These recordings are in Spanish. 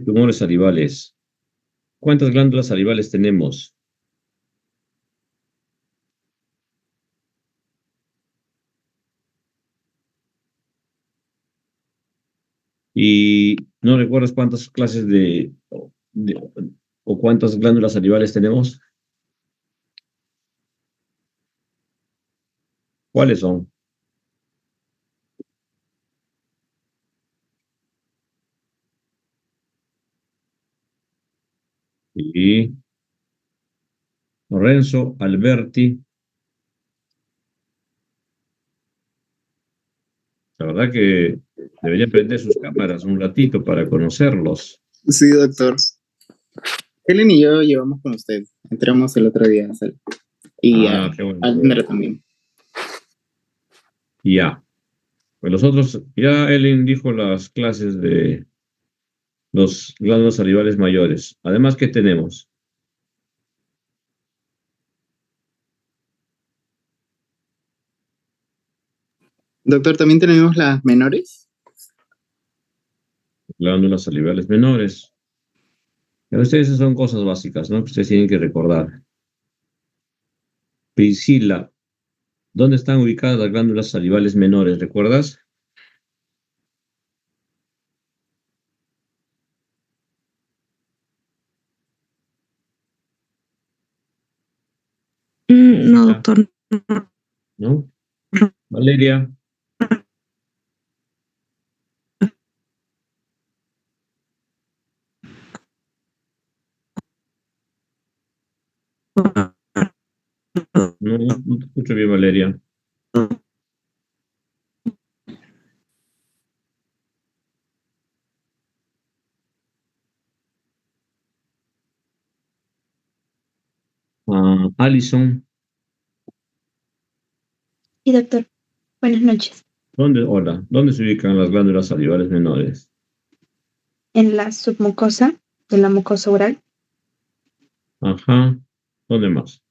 tumores salivales. ¿Cuántas glándulas salivales tenemos? Y no recuerdas cuántas clases de- o cuántas glándulas salivales tenemos. ¿Cuáles son? Y Lorenzo, Alberti. La verdad que debería prender sus cámaras un ratito para conocerlos. Sí, doctor. Helen y yo llevamos con usted. Entramos el otro día a sala. Y Qué bueno. al dinero también. Ya. Pues los otros, ya Ellen dijo las clases de los glándulos salivales mayores. Además, ¿qué tenemos? Doctor, también tenemos las menores. Glándulas salivales menores. Pero ustedes son cosas básicas, ¿no? Que ustedes tienen que recordar. Priscila, ¿dónde están ubicadas las glándulas salivales menores? ¿Recuerdas? No, Priscila, doctor. ¿no? Valeria, no te escucho bien, Valeria. Alison, Sí, doctor. Buenas noches. Hola, ¿dónde se ubican las glándulas salivales menores? En la submucosa de la mucosa oral. Ajá, ¿dónde más?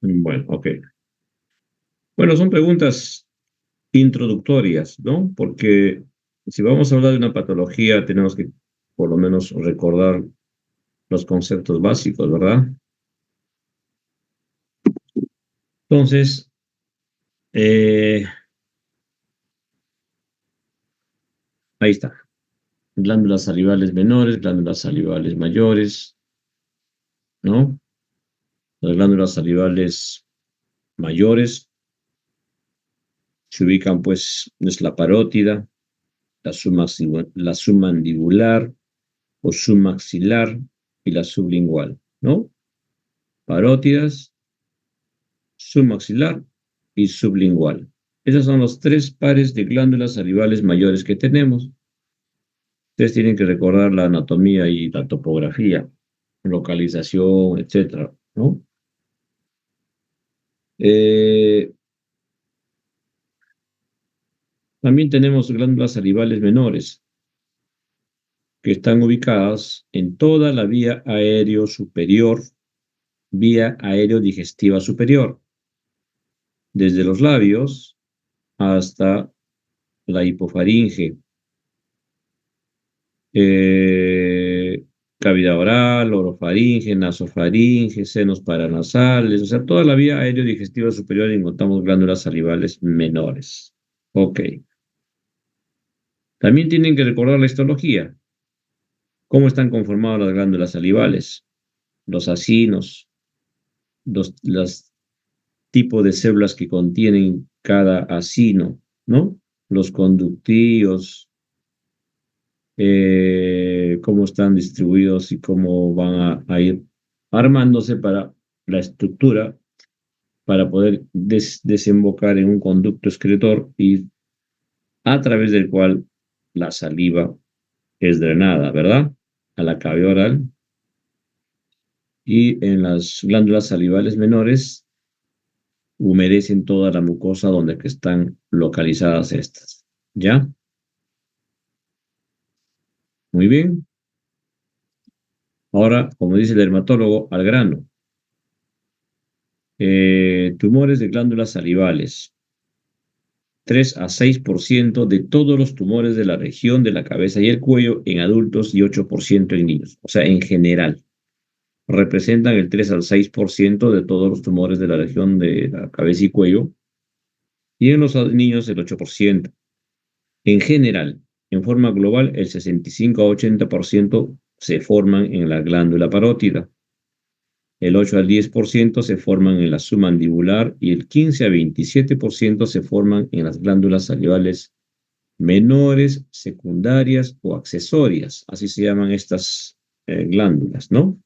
Bueno, ok. Bueno, son preguntas introductorias, ¿no? Porque si vamos a hablar de una patología, tenemos que por lo menos recordar los conceptos básicos, ¿verdad? Entonces, eh, ahí está. Glándulas salivales menores, glándulas salivales mayores, ¿no? Las glándulas salivales mayores se ubican, pues, es la parótida, la submandibular o submaxilar y la sublingual, ¿no? Parótidas, submaxilar y sublingual. Esos son los tres pares de glándulas salivales mayores que tenemos. Ustedes tienen que recordar la anatomía y la topografía, localización, etcétera, ¿no? Eh, También tenemos glándulas salivales menores, que están ubicadas en toda la vía aéreo superior, vía aéreo digestiva superior, desde los labios hasta la hipofaringe, eh, cavidad oral, orofaringe, nasofaringe, senos paranasales, o sea, toda la vía aéreo digestiva superior encontramos glándulas salivales menores. Ok. También tienen que recordar la histología. ¿Cómo están conformadas las glándulas salivales? Los acinos, los tipos de células que contienen cada acino, ¿no? Los conductíos, cómo están distribuidos y cómo van a ir armándose para la estructura para poder desembocar en un conducto excretor y a través del cual la saliva es drenada, ¿verdad? A la cavidad oral y en las glándulas salivales menores humedecen toda la mucosa donde que están localizadas estas. ¿Ya? Muy bien. Ahora, como dice el dermatólogo, al grano. Tumores de glándulas salivales. 3 a 6% de todos los tumores de la región de la cabeza y el cuello en adultos y 8% en niños. O sea, en general, representan el 3 al 6% de todos los tumores de la región de la cabeza y cuello, y en los niños el 8%. En general, en forma global, el 65 a 80% se forman en la glándula parótida, el 8 al 10% se forman en la submandibular y el 15 a 27% se forman en las glándulas salivales menores, secundarias o accesorias. Así se llaman estas glándulas, ¿no?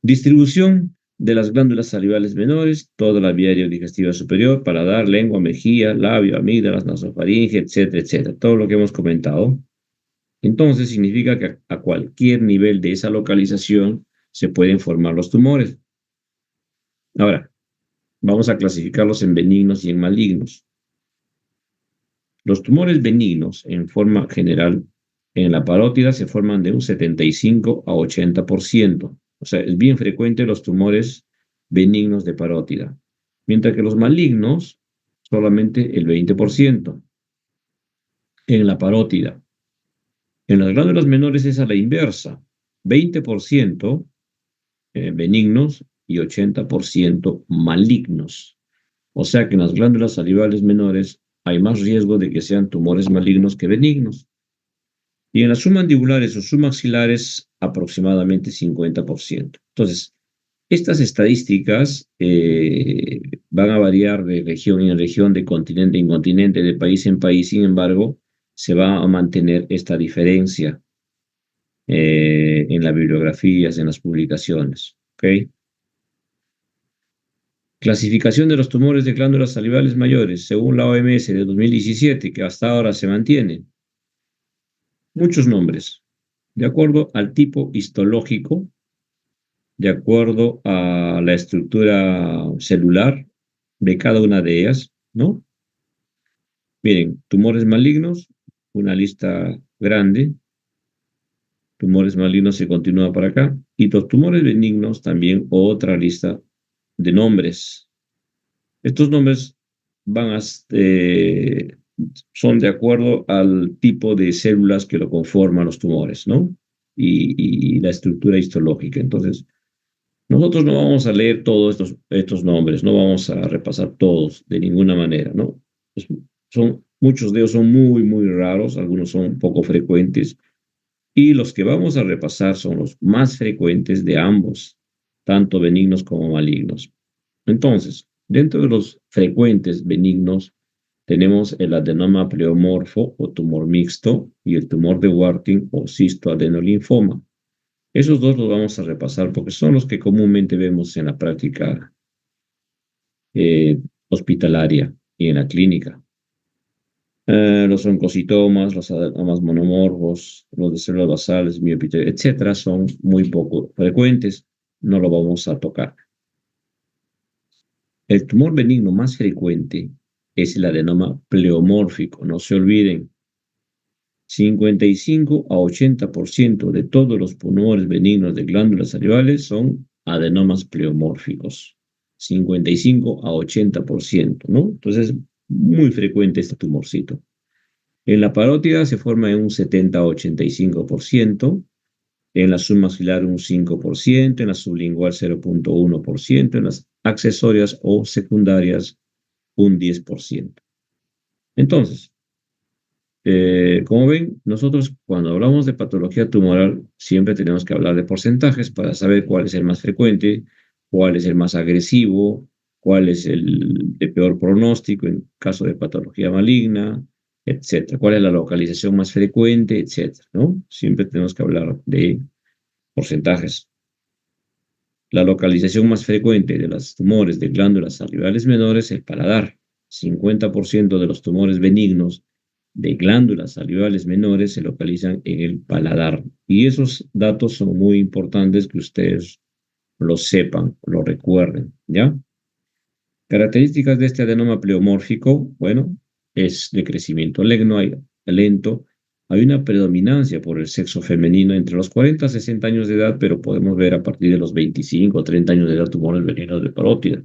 Distribución de las glándulas salivales menores, toda la vía aerodigestiva superior, paladar, lengua, mejilla, labio, amígdalas, nasofaringe, etcétera, etcétera. Todo lo que hemos comentado. Entonces significa que a cualquier nivel de esa localización se pueden formar los tumores. Ahora, vamos a clasificarlos en benignos y en malignos. Los tumores benignos, en forma general, en la parótida se forman de un 75 a 80%. O sea, es bien frecuente los tumores benignos de parótida. Mientras que los malignos, solamente el 20% en la parótida. En las glándulas menores es a la inversa, 20% benignos y 80% malignos. O sea que en las glándulas salivales menores hay más riesgo de que sean tumores malignos que benignos. Y en las submandibulares o submaxilares, aproximadamente 50%. Entonces, estas estadísticas van a variar de región en región, de continente en continente, de país en país. Sin embargo, se va a mantener esta diferencia en las bibliografías, en las publicaciones. ¿Okay? Clasificación de los tumores de glándulas salivales mayores, según la OMS de 2017, que hasta ahora se mantiene. Muchos nombres, de acuerdo al tipo histológico, de acuerdo a la estructura celular de cada una de ellas, ¿no? Miren, tumores malignos, una lista grande. Tumores malignos se continúa para acá. Y los tumores benignos también otra lista de nombres. Estos nombres van son de acuerdo al tipo de células que lo conforman los tumores, ¿no? Y la estructura histológica. Entonces, nosotros no vamos a leer todos estos nombres, no vamos a repasar todos de ninguna manera, ¿no? Pues muchos de ellos son muy, muy raros, algunos son poco frecuentes, y los que vamos a repasar son los más frecuentes de ambos, tanto benignos como malignos. Entonces, dentro de los frecuentes benignos, tenemos el adenoma pleomorfo o tumor mixto y el tumor de Warthin o cistoadenolinfoma. Esos dos los vamos a repasar porque son los que comúnmente vemos en la práctica hospitalaria y en la clínica. Los oncocitomas, los adenomas monomorfos, los de células basales, miopatía, etcétera, son muy poco frecuentes. No lo vamos a tocar. El tumor benigno más frecuente es el adenoma pleomórfico. No se olviden, 55 a 80% de todos los tumores benignos de glándulas salivales son adenomas pleomórficos. 55 a 80%, ¿no? Entonces, muy frecuente este tumorcito. En la parótida se forma en un 70 a 85%, en la submaxilar un 5%, en la sublingual 0.1%, en las accesorias o secundarias un 10%. Entonces, como ven, nosotros cuando hablamos de patología tumoral siempre tenemos que hablar de porcentajes para saber cuál es el más frecuente, cuál es el más agresivo, cuál es el de peor pronóstico en caso de patología maligna, etcétera. Cuál es la localización más frecuente, etcétera, ¿no? Siempre tenemos que hablar de porcentajes. La localización más frecuente de los tumores de glándulas salivales menores es el paladar. 50% de los tumores benignos de glándulas salivales menores se localizan en el paladar. Y esos datos son muy importantes que ustedes lo sepan, lo recuerden, ¿ya? Características de este adenoma pleomórfico, bueno, es de crecimiento lento. Hay una predominancia por el sexo femenino entre los 40 a 60 años de edad, pero podemos ver a partir de los 25 o 30 años de edad tumores benignos de parótida.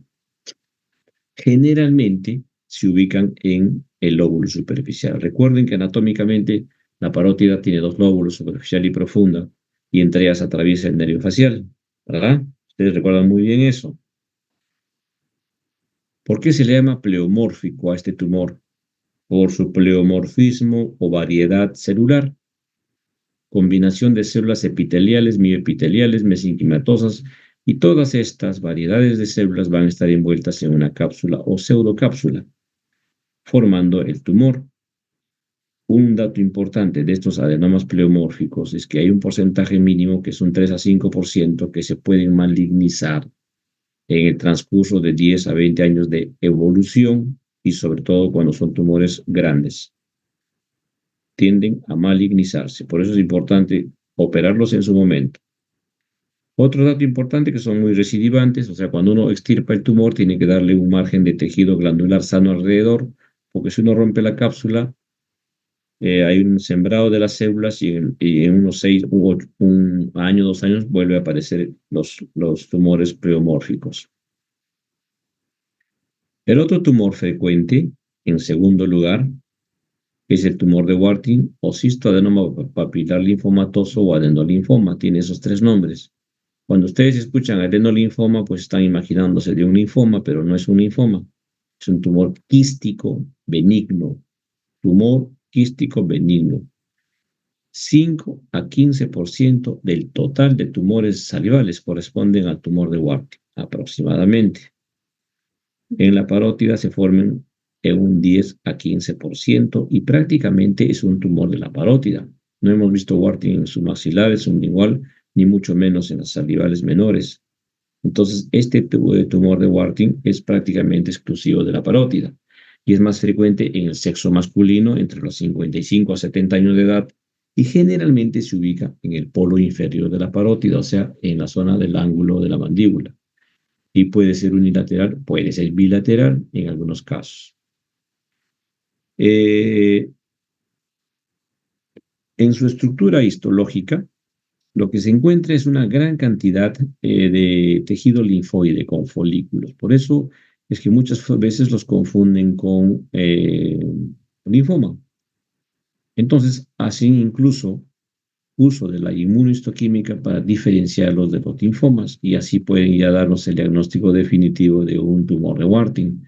generalmente se ubican en el lóbulo superficial. Recuerden que anatómicamente la parótida tiene dos lóbulos, superficial y profunda, y entre ellas atraviesa el nervio facial, ¿verdad? Ustedes recuerdan muy bien eso. ¿Por qué se le llama pleomórfico a este tumor? Por su pleomorfismo o variedad celular, combinación de células epiteliales, mioepiteliales, mesenquimatosas, y todas estas variedades de células van a estar envueltas en una cápsula o pseudocápsula, formando el tumor. Un dato importante de estos adenomas pleomórficos es que hay un porcentaje mínimo, que es un 3 a 5%, que se pueden malignizar en el transcurso de 10 a 20 años de evolución, y sobre todo cuando son tumores grandes, tienden a malignizarse. Por eso es importante operarlos en su momento. Otro dato importante, que son muy recidivantes, o sea, cuando uno extirpa el tumor tiene que darle un margen de tejido glandular sano alrededor, porque si uno rompe la cápsula, hay un sembrado de las células, y en unos 6 u 8, un año, 2 años, vuelve a aparecer los tumores pleomórficos. El otro tumor frecuente, en segundo lugar, es el tumor de Warthin o cistoadenoma papilar linfomatoso o adenolinfoma. Tiene esos tres nombres. Cuando ustedes escuchan adenolinfoma, pues están imaginándose de un linfoma, pero no es un linfoma. Es un tumor quístico benigno. Tumor quístico benigno. 5 a 15% del total de tumores salivales corresponden al tumor de Warthin, aproximadamente. En la parótida se forman en un 10 a 15%, y prácticamente es un tumor de la parótida. No hemos visto Warthin en submaxilares, sublingual, ni mucho menos en las salivales menores. Entonces, este tumor de Warthin es prácticamente exclusivo de la parótida y es más frecuente en el sexo masculino entre los 55 a 70 años de edad, y generalmente se ubica en el polo inferior de la parótida, o sea, en la zona del ángulo de la mandíbula. Y puede ser unilateral, puede ser bilateral en algunos casos. En su estructura histológica, lo que se encuentra es una gran cantidad de tejido linfoide con folículos. Por eso es que muchas veces los confunden con linfoma. Entonces, hacen incluso uso de la inmunohistoquímica para diferenciarlos de los linfomas, y así pueden ya darnos el diagnóstico definitivo de un tumor de Warthin.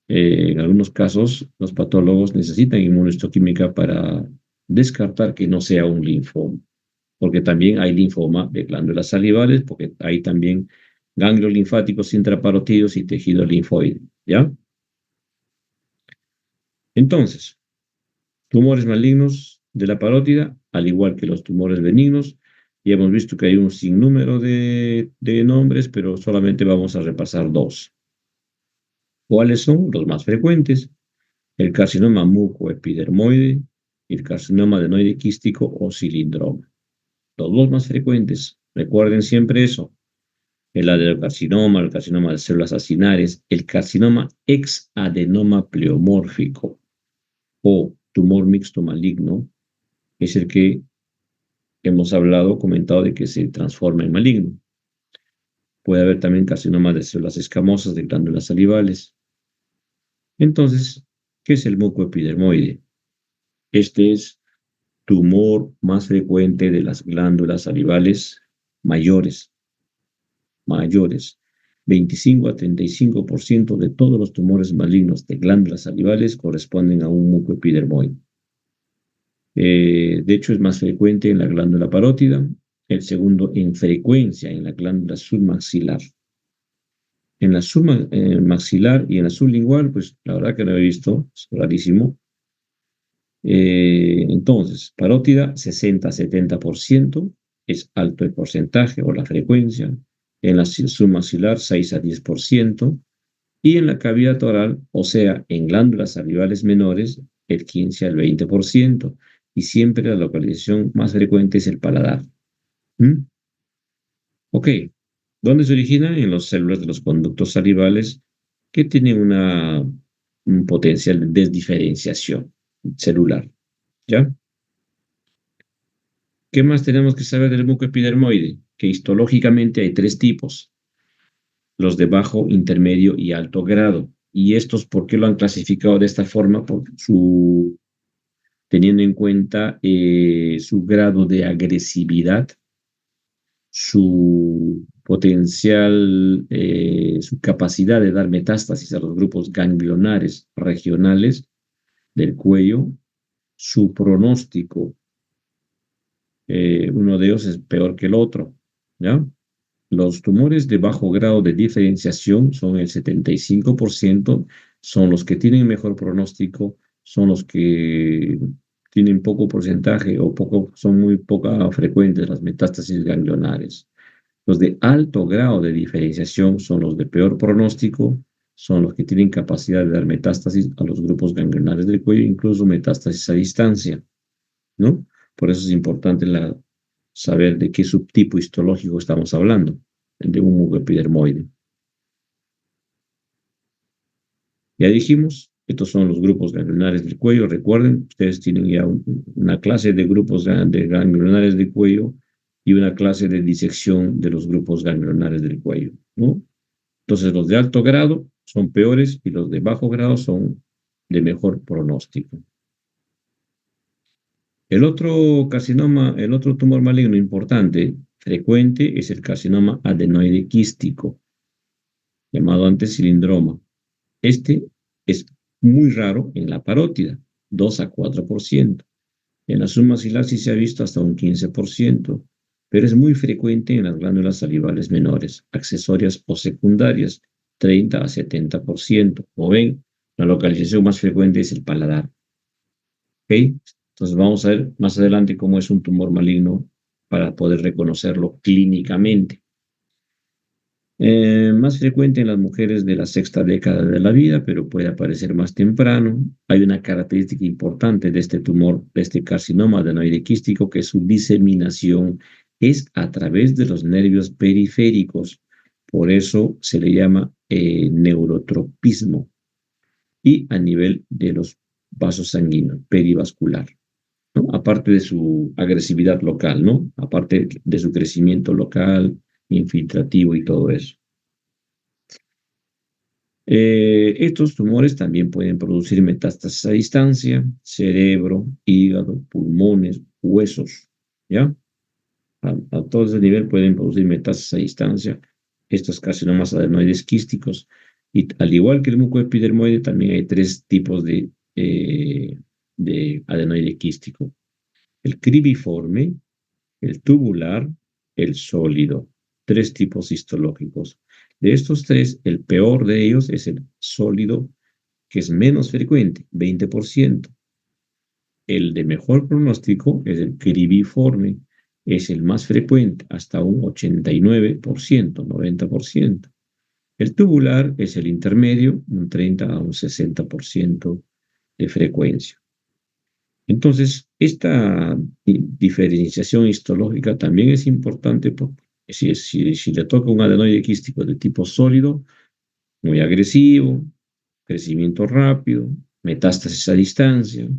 En algunos casos, los patólogos necesitan inmunohistoquímica para descartar que no sea un linfoma, porque también hay linfoma de glándulas salivales, porque hay también ganglios linfáticos intraparotídeos y tejido linfoide, ¿ya? Entonces, tumores malignos de la parótida, al igual que los tumores benignos, ya hemos visto que hay un sinnúmero de nombres, pero solamente vamos a repasar dos. ¿Cuáles son los más frecuentes? El carcinoma mucoepidermoide y el carcinoma adenoide quístico o cilindroma. Los dos más frecuentes, recuerden siempre eso: el adenocarcinoma, el carcinoma de células acinares, el carcinoma hexadenoma pleomórfico o tumor mixto maligno, es el que hemos comentado de que se transforma en maligno. Puede haber también carcinoma de células escamosas de glándulas salivales. Entonces, ¿qué es el mucoepidermoide? Este es tumor más frecuente de las glándulas salivales mayores. 25 a 35% de todos los tumores malignos de glándulas salivales corresponden a un mucoepidermoide. De hecho, es más frecuente en la glándula parótida, el segundo en frecuencia en la glándula submaxilar. En la submaxilar y en la sublingual, pues la verdad que no he visto, es rarísimo. Entonces, parótida, 60 a 70%, es alto el porcentaje o la frecuencia. En la submaxilar, 6 a 10%. Y en la cavidad oral, o sea, en glándulas salivales menores, el 15 al 20%. Y siempre la localización más frecuente es el paladar. Ok, ¿dónde se origina? En las células de los conductos salivales, que tienen un potencial de desdiferenciación celular. ¿Ya? ¿Qué más tenemos que saber del mucoepidermoide? Que histológicamente hay tres tipos. los de bajo, intermedio y alto grado. ¿Y estos por qué lo han clasificado de esta forma? Por teniendo en cuenta su grado de agresividad, su potencial, su capacidad de dar metástasis a los grupos ganglionares regionales del cuello, su pronóstico. Uno de ellos es peor que el otro, ¿ya? Los tumores de bajo grado de diferenciación son el 75%, son los que tienen mejor pronóstico, son los que tienen poco porcentaje o son muy poco frecuentes las metástasis ganglionares. Los de alto grado de diferenciación son los de peor pronóstico, son los que tienen capacidad de dar metástasis a los grupos ganglionares del cuello, incluso metástasis a distancia, ¿no? Por eso es importante saber de qué subtipo histológico estamos hablando, de un mucoepidermoide. Ya dijimos, estos son los grupos ganglionares del cuello. Recuerden, ustedes tienen ya una clase de grupos de ganglionares del cuello y una clase de disección de los grupos ganglionares del cuello, ¿no? Entonces, los de alto grado son peores y los de bajo grado son de mejor pronóstico. El otro carcinoma, el otro tumor maligno importante, frecuente, es el carcinoma adenoide quístico, llamado antes cilindroma. Este es muy raro en la parótida, 2 a 4%. En la submaxilar sí se ha visto hasta un 15%, pero es muy frecuente en las glándulas salivales menores, accesorias o secundarias, 30 a 70%. O ven, la localización más frecuente es el paladar. ¿Ok? Entonces vamos a ver más adelante cómo es un tumor maligno para poder reconocerlo clínicamente. Más frecuente en las mujeres de la sexta década de la vida, pero puede aparecer más temprano. Hay una característica importante de este tumor, de este carcinoma adenoide quístico, que su diseminación es a través de los nervios periféricos. Por eso se le llama neurotropismo. Y a nivel de los vasos sanguíneos, perivascular, ¿no? Aparte de su agresividad local, ¿no? Aparte de su crecimiento local, infiltrativo y todo eso. Estos tumores también pueden producir metástasis a distancia, cerebro, hígado, pulmones, huesos, ¿ya? A todo ese nivel pueden producir metástasis a distancia estos carcinomas adenoides quísticos. Y al igual que el mucoepidermoide, también hay 3 tipos de adenoide quístico. El cribiforme, el tubular, el sólido. 3 tipos histológicos. De estos 3, el peor de ellos es el sólido, que es menos frecuente, 20%. El de mejor pronóstico es el cribiforme, es el más frecuente, hasta un 89%, 90%. El tubular es el intermedio, un 30 a un 60% de frecuencia. Entonces, esta diferenciación histológica también es importante porque si le toca un adenoide quístico de tipo sólido, muy agresivo, crecimiento rápido, metástasis a distancia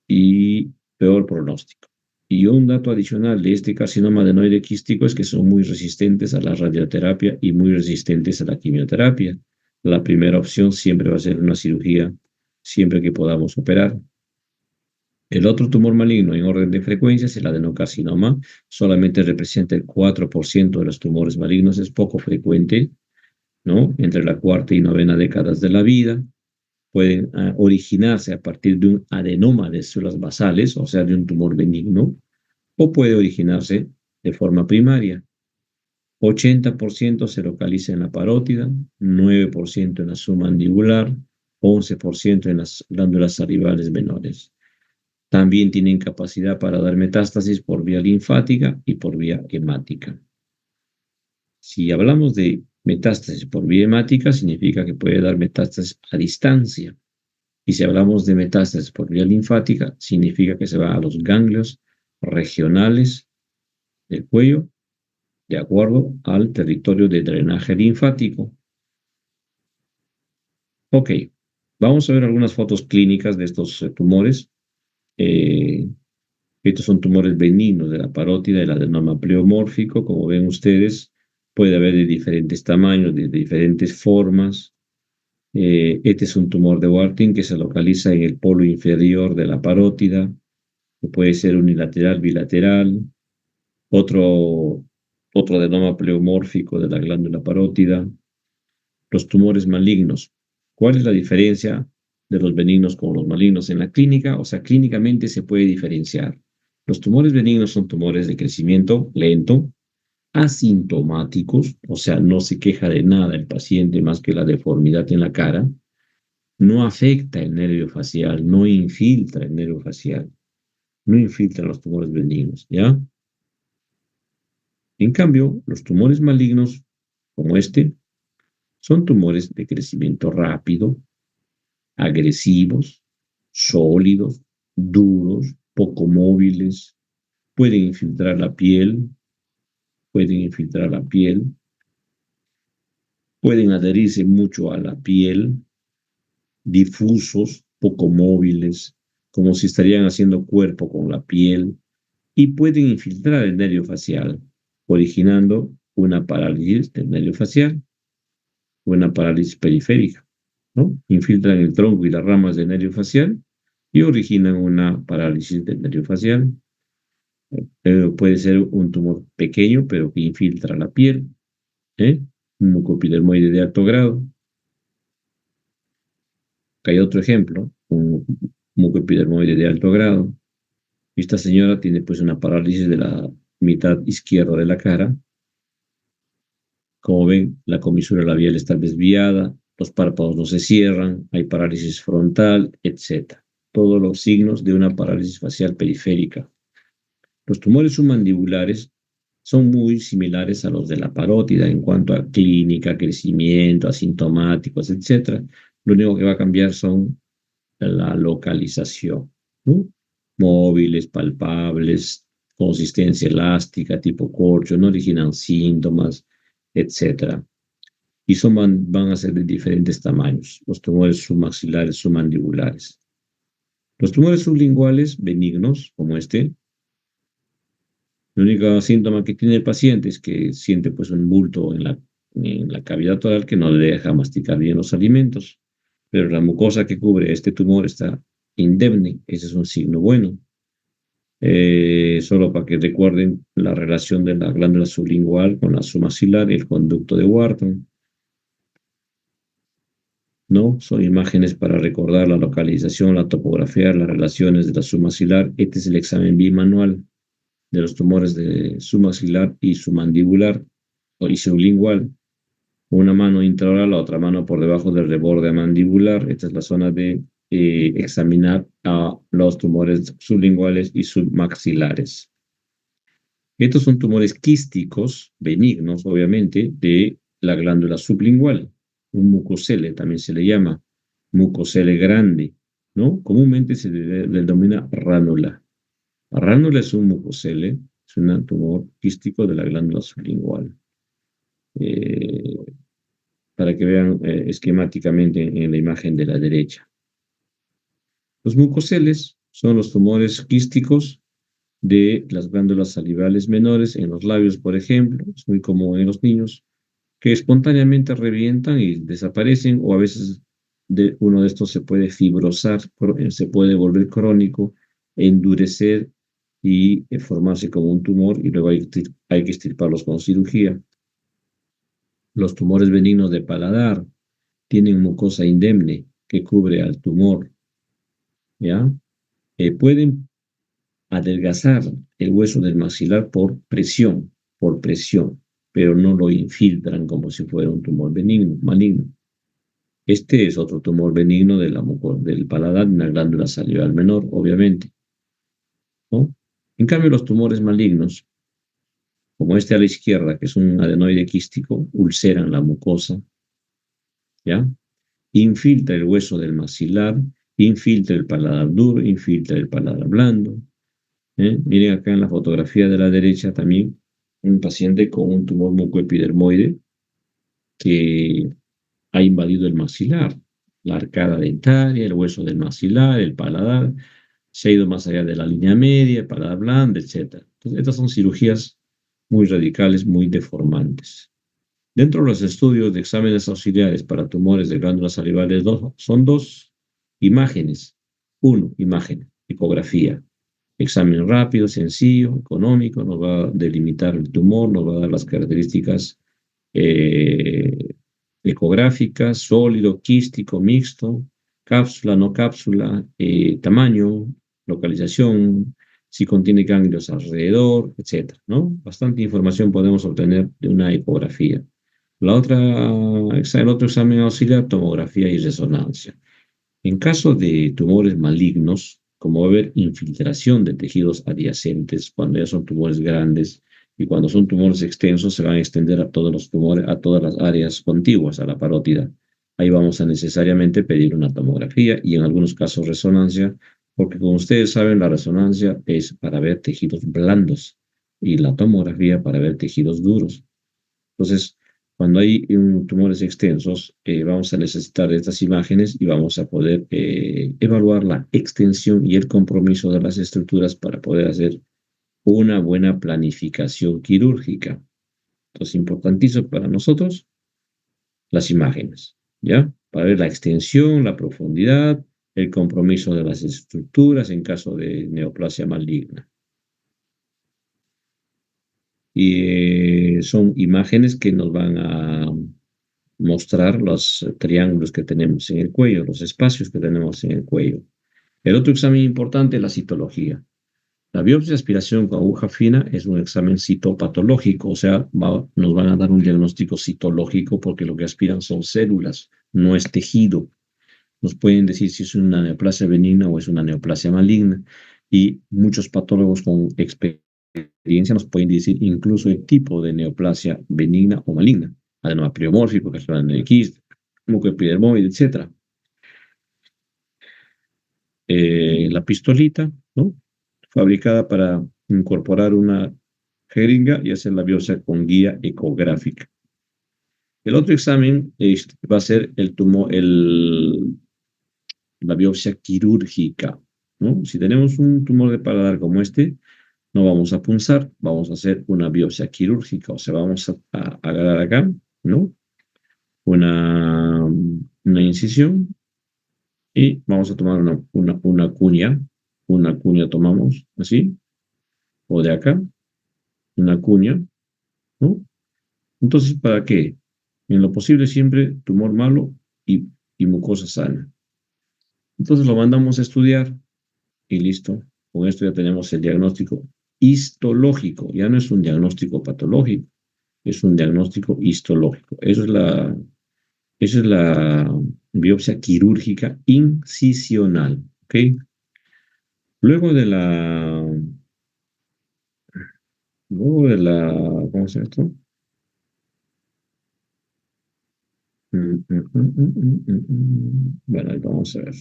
y peor pronóstico. Y un dato adicional de este carcinoma adenoide quístico es que son muy resistentes a la radioterapia y muy resistentes a la quimioterapia. La primera opción siempre va a ser una cirugía, siempre que podamos operar. El otro tumor maligno en orden de frecuencia es el adenocarcinoma. Solamente representa el 4% de los tumores malignos. Es poco frecuente, ¿no? Entre la cuarta y novena décadas de la vida. Pueden originarse a partir de un adenoma de células basales, o sea, de un tumor benigno, o puede originarse de forma primaria. 80% se localiza en la parótida, 9% en la submandibular, 11% en las glándulas salivales menores. También tienen capacidad para dar metástasis por vía linfática y por vía hemática. Si hablamos de metástasis por vía hemática, significa que puede dar metástasis a distancia. Y si hablamos de metástasis por vía linfática, significa que se va a los ganglios regionales del cuello, de acuerdo al territorio de drenaje linfático. Ok, vamos a ver algunas fotos clínicas de estos tumores. Estos son tumores benignos de la parótida, del adenoma pleomórfico, como ven ustedes, puede haber de diferentes tamaños, de diferentes formas. Este es un tumor de Warthin que se localiza en el polo inferior de la parótida, que puede ser unilateral, bilateral. Otro adenoma pleomórfico de la glándula parótida. Los tumores malignos. ¿Cuál es la diferencia de los benignos con los malignos en la clínica? O sea, clínicamente se puede diferenciar. Los tumores benignos son tumores de crecimiento lento, asintomáticos, o sea, no se queja de nada el paciente más que la deformidad en la cara, no afecta el nervio facial, no infiltra el nervio facial, no infiltran los tumores benignos, ¿ya? En cambio, los tumores malignos, como este, son tumores de crecimiento rápido, agresivos, sólidos, duros, poco móviles, pueden infiltrar la piel, pueden adherirse mucho a la piel, difusos, poco móviles, como si estarían haciendo cuerpo con la piel, y pueden infiltrar el nervio facial, originando una parálisis del nervio facial, una parálisis periférica, ¿no? Infiltran el tronco y las ramas del nervio facial y originan una parálisis del nervio facial. Puede ser un tumor pequeño, pero que infiltra la piel, ¿eh? Un mucoepidermoide de alto grado. Acá hay otro ejemplo, un mucoepidermoide de alto grado. Esta señora tiene pues una parálisis de la mitad izquierda de la cara. Como ven, la comisura labial está desviada, los párpados no se cierran, hay parálisis frontal, etc. Todos los signos de una parálisis facial periférica. Los tumores submandibulares son muy similares a los de la parótida en cuanto a clínica, crecimiento, asintomáticos, etc. Lo único que va a cambiar son la localización, ¿no? Móviles, palpables, consistencia elástica, tipo corcho, no originan síntomas, etc. Y van a ser de diferentes tamaños, los tumores submaxilares, submandibulares. Los tumores sublinguales benignos, como este, el único síntoma que tiene el paciente es que siente pues un bulto en la cavidad oral que no le deja masticar bien los alimentos, pero la mucosa que cubre este tumor está indemne, ese es un signo bueno. Solo para que recuerden la relación de la glándula sublingual con la submaxilar y el conducto de Wharton. ¿No? Son imágenes para recordar la localización, la topografía, las relaciones de la submaxilar. Este es el examen bimanual de los tumores de submaxilar y submandibular y sublingual. Una mano intraoral, la otra mano por debajo del reborde mandibular. Esta es la zona de examinar a los tumores sublinguales y submaxilares. Estos son tumores quísticos, benignos, obviamente, de la glándula sublingual. Un mucocele también se le llama, mucocele grande, ¿no? Comúnmente se le denomina ránula. La ránula es un mucocele, es un tumor quístico de la glándula sublingual. Para que vean esquemáticamente en la imagen de la derecha. Los mucoceles son los tumores quísticos de las glándulas salivales menores en los labios, por ejemplo, es muy común en los niños, que espontáneamente revientan y desaparecen, o a veces uno de estos se puede fibrosar, se puede volver crónico, endurecer y formarse como un tumor, y luego hay que extirparlos con cirugía. Los tumores benignos de paladar tienen mucosa indemne que cubre al tumor, ¿ya? Pueden adelgazar el hueso del maxilar por presión, pero no lo infiltran como si fuera un tumor benigno, maligno. Este es otro tumor benigno del paladar, una glándula salival menor, obviamente, ¿no? En cambio, los tumores malignos, como este a la izquierda, que es un adenoide quístico, ulceran la mucosa, ¿ya? Infiltra el hueso del maxilar, infiltra el paladar duro, infiltra el paladar blando. Miren acá en la fotografía de la derecha también un paciente con un tumor mucoepidermoide que ha invadido el maxilar, la arcada dentaria, el hueso del maxilar, el paladar, se ha ido más allá de la línea media, el paladar blando, etc. Entonces, estas son cirugías muy radicales, muy deformantes. Dentro de los estudios de exámenes auxiliares para tumores de glándulas salivales son dos imágenes. Uno, imagen, ecografía. Examen rápido, sencillo, económico, nos va a delimitar el tumor, nos va a dar las características ecográficas, sólido, quístico, mixto, cápsula, no cápsula, tamaño, localización, si contiene ganglios alrededor, etcétera, ¿no? Bastante información podemos obtener de una ecografía. El otro examen auxiliar, tomografía y resonancia. En caso de tumores malignos, como va a haber infiltración de tejidos adyacentes, cuando ya son tumores grandes y cuando son tumores extensos, se van a extender a todos los tumores, a todas las áreas contiguas a la parótida. Ahí vamos a necesariamente pedir una tomografía y en algunos casos resonancia, porque como ustedes saben, la resonancia es para ver tejidos blandos y la tomografía para ver tejidos duros. Entonces, cuando hay tumores extensos, vamos a necesitar estas imágenes y vamos a poder evaluar la extensión y el compromiso de las estructuras para poder hacer una buena planificación quirúrgica. Entonces, importantísimo para nosotros las imágenes, ¿ya? Para ver la extensión, la profundidad, el compromiso de las estructuras en caso de neoplasia maligna. Y son imágenes que nos van a mostrar los triángulos que tenemos en el cuello, los espacios que tenemos en el cuello. El otro examen importante es la citología. La biopsia de aspiración con aguja fina es un examen citopatológico, o sea, nos van a dar un diagnóstico citológico porque lo que aspiran son células, no es tejido. Nos pueden decir si es una neoplasia benigna o es una neoplasia maligna. Y muchos patólogos con experiencia nos pueden decir incluso el tipo de neoplasia benigna o maligna. Adenoma pleomórfico, carcinoma de X, mucoepidermoide, etc. La pistolita, ¿no? Fabricada para incorporar una jeringa y hacer la biopsia con guía ecográfica. El otro examen va a ser la biopsia quirúrgica, ¿no? Si tenemos un tumor de paladar como este, no vamos a punzar, vamos a hacer una biopsia quirúrgica, o sea, vamos a agarrar acá, ¿no? Una incisión y vamos a tomar una cuña tomamos así, o de acá, una cuña, ¿no? Entonces, ¿para qué? En lo posible siempre tumor malo y mucosa sana. Entonces lo mandamos a estudiar y listo. Con esto ya tenemos el diagnóstico histológico, ya no es un diagnóstico patológico, es un diagnóstico histológico. Esa es la biopsia quirúrgica incisional, ¿ok? Luego de la, ¿cómo se llama esto? Bueno, ahí vamos a ver.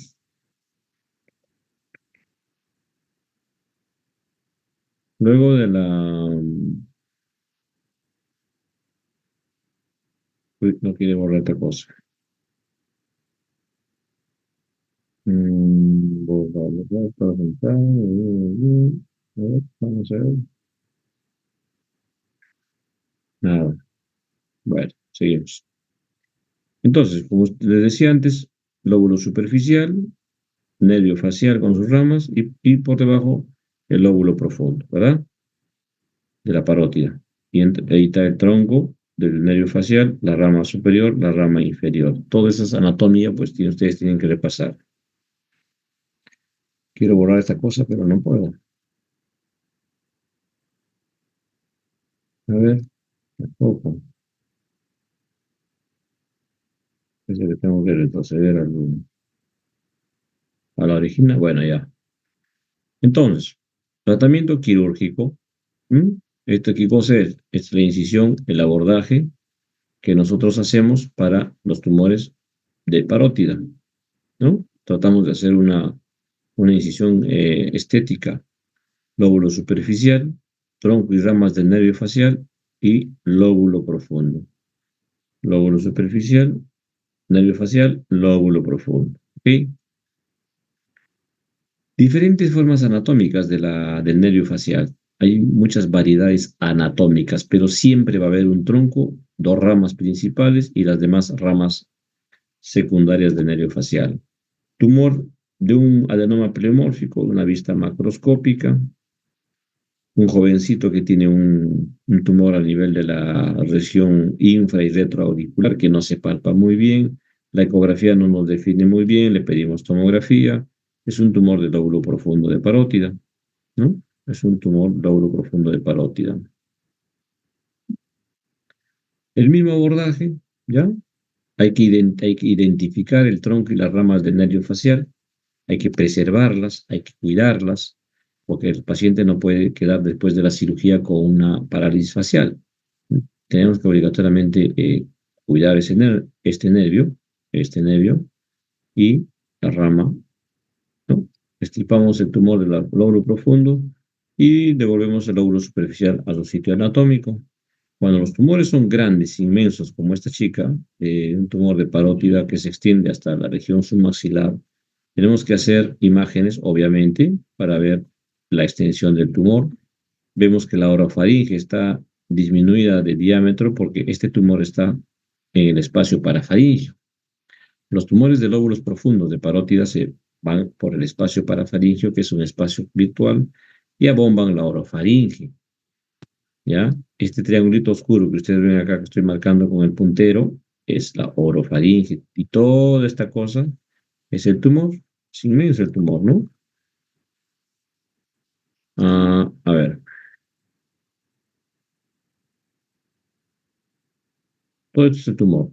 Luego de no quiere borrar otra cosa. Vamos a ver. Nada. Bueno, seguimos. Entonces, como les decía antes, lóbulo superficial, nervio facial con sus ramas y por debajo el lóbulo profundo, ¿verdad? De la parótida. Y ahí está el tronco del nervio facial, la rama superior, la rama inferior. Toda esa anatomía, pues ustedes tienen que repasar. Quiero borrar esta cosa, pero no puedo. A ver, tampoco. Parece que tengo que retroceder a la original. Bueno, ya. Entonces, tratamiento quirúrgico. ¿Esto qué cosa es? Es la incisión, el abordaje que nosotros hacemos para los tumores de parótida, ¿no? Tratamos de hacer una incisión estética, lóbulo superficial, tronco y ramas del nervio facial y lóbulo profundo. Lóbulo superficial, nervio facial, lóbulo profundo. ¿Ok? Diferentes formas anatómicas del nervio facial. hay muchas variedades anatómicas, pero siempre va a haber un tronco, dos ramas principales y las demás ramas secundarias del nervio facial. Tumor de un adenoma pleomórfico, una vista macroscópica, un jovencito que tiene un tumor a nivel de la región infra y retroauricular que no se palpa muy bien, la ecografía no nos define muy bien, le pedimos tomografía, es un tumor del lóbulo profundo de parótida, ¿no? Es un tumor lóbulo profundo de parótida. El mismo abordaje, ¿ya? Hay que identificar el tronco y las ramas del nervio facial, hay que preservarlas, hay que cuidarlas, porque el paciente no puede quedar después de la cirugía con una parálisis facial. Tenemos que obligatoriamente cuidar este nervio y la rama, ¿no? Extirpamos el tumor del lóbulo profundo y devolvemos el lóbulo superficial a su sitio anatómico. Cuando los tumores son grandes, inmensos, como esta chica, un tumor de parótida que se extiende hasta la región submaxilar, tenemos que hacer imágenes, obviamente, para ver la extensión del tumor. Vemos que la orofaringe está disminuida de diámetro porque este tumor está en el espacio parafaringio. Los tumores de lóbulos profundos de parótida se van por el espacio parafaringio, que es un espacio virtual, y abomban la orofaringe. ¿Ya? Este triangulito oscuro que ustedes ven acá que estoy marcando con el puntero es la orofaringe. Y toda esta cosa es el tumor. Es inmenso el tumor, ¿no? A ver. Todo esto es el tumor.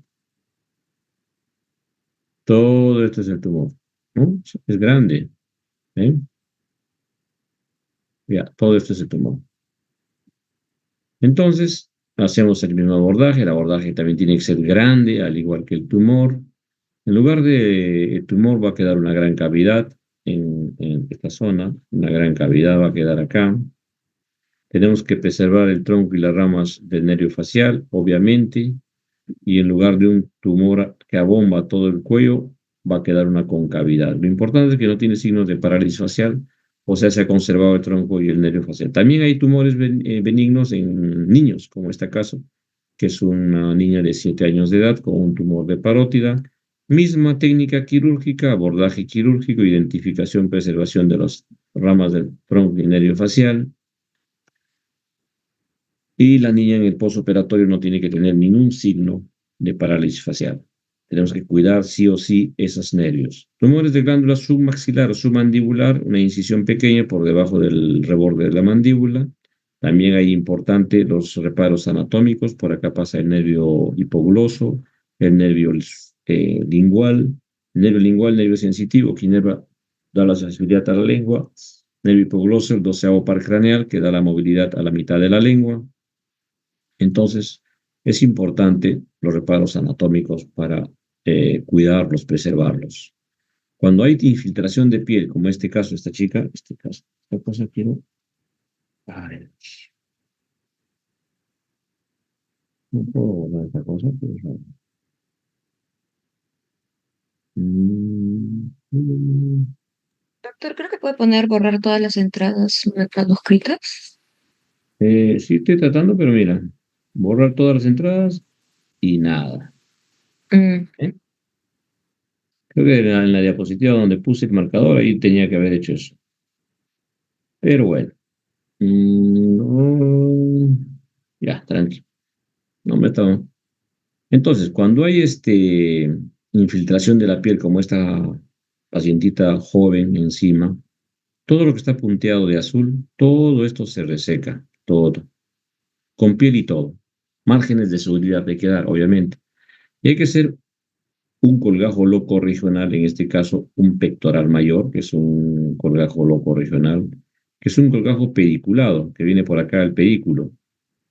Todo esto es el tumor, ¿no? Es grande. ¿Eh? Ya, todo esto es el tumor. Entonces, hacemos el mismo abordaje. El abordaje también tiene que ser grande, al igual que el tumor. En lugar de el tumor va a quedar una gran cavidad en esta zona. Una gran cavidad va a quedar acá. Tenemos que preservar el tronco y las ramas del nervio facial, obviamente. Y en lugar de un tumor que abomba todo el cuello, va a quedar una concavidad. Lo importante es que no tiene signos de parálisis facial, o sea, se ha conservado el tronco y el nervio facial. También hay tumores benignos en niños, como este caso, que es una niña de 7 años de edad con un tumor de parótida. Misma técnica quirúrgica, abordaje quirúrgico, identificación, preservación de las ramas del tronco y nervio facial. Y la niña en el postoperatorio no tiene que tener ningún signo de parálisis facial. Tenemos que cuidar sí o sí esos nervios. Tumores de glándula submaxilar o submandibular, una incisión pequeña por debajo del reborde de la mandíbula. También hay importante los reparos anatómicos. Por acá pasa el nervio hipogloso, el nervio lingual, nervio sensitivo, que da la sensibilidad a la lengua. Nervio hipogloso, el 12º par craneal, que da la movilidad a la mitad de la lengua. Entonces, es importante los reparos anatómicos para cuidarlos, preservarlos. Cuando hay infiltración de piel, como este caso, esta chica, esta cosa quiero. A ver, no puedo borrar esta cosa, pero no. Doctor, creo que puede poner borrar todas las entradas manuscritas. Sí, estoy tratando, pero mira, borrar todas las entradas y nada. ¿Eh? Creo que en la diapositiva donde puse el marcador, ahí tenía que haber hecho eso. Pero bueno. No. Ya, tranqui. No me está. Entonces, cuando hay infiltración de la piel, como esta pacientita joven encima, todo lo que está punteado de azul, todo esto se reseca, todo, con piel y todo. Márgenes de seguridad de quedar, obviamente. Y hay que hacer un colgajo loco regional, en este caso un pectoral mayor, que es un colgajo loco regional, que es un colgajo pediculado, que viene por acá el pedículo.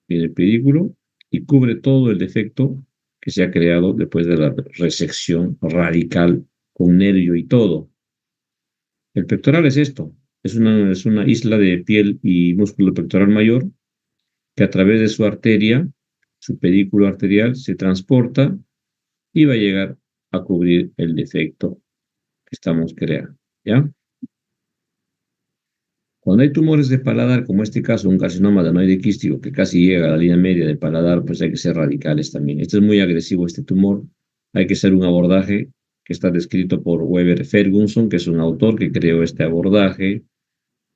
Viene el pedículo y cubre todo el defecto que se ha creado después de la resección radical con nervio y todo. El pectoral es esto, es una isla de piel y músculo pectoral mayor que a través de su arteria, su pedículo arterial, se transporta y va a llegar a cubrir el defecto que estamos creando, ¿ya? Cuando hay tumores de paladar, como este caso, un carcinoma adenoide quístico que casi llega a la línea media del paladar, pues hay que ser radicales también. Este es muy agresivo, este tumor. Hay que hacer un abordaje que está descrito por Weber Ferguson, que es un autor que creó este abordaje.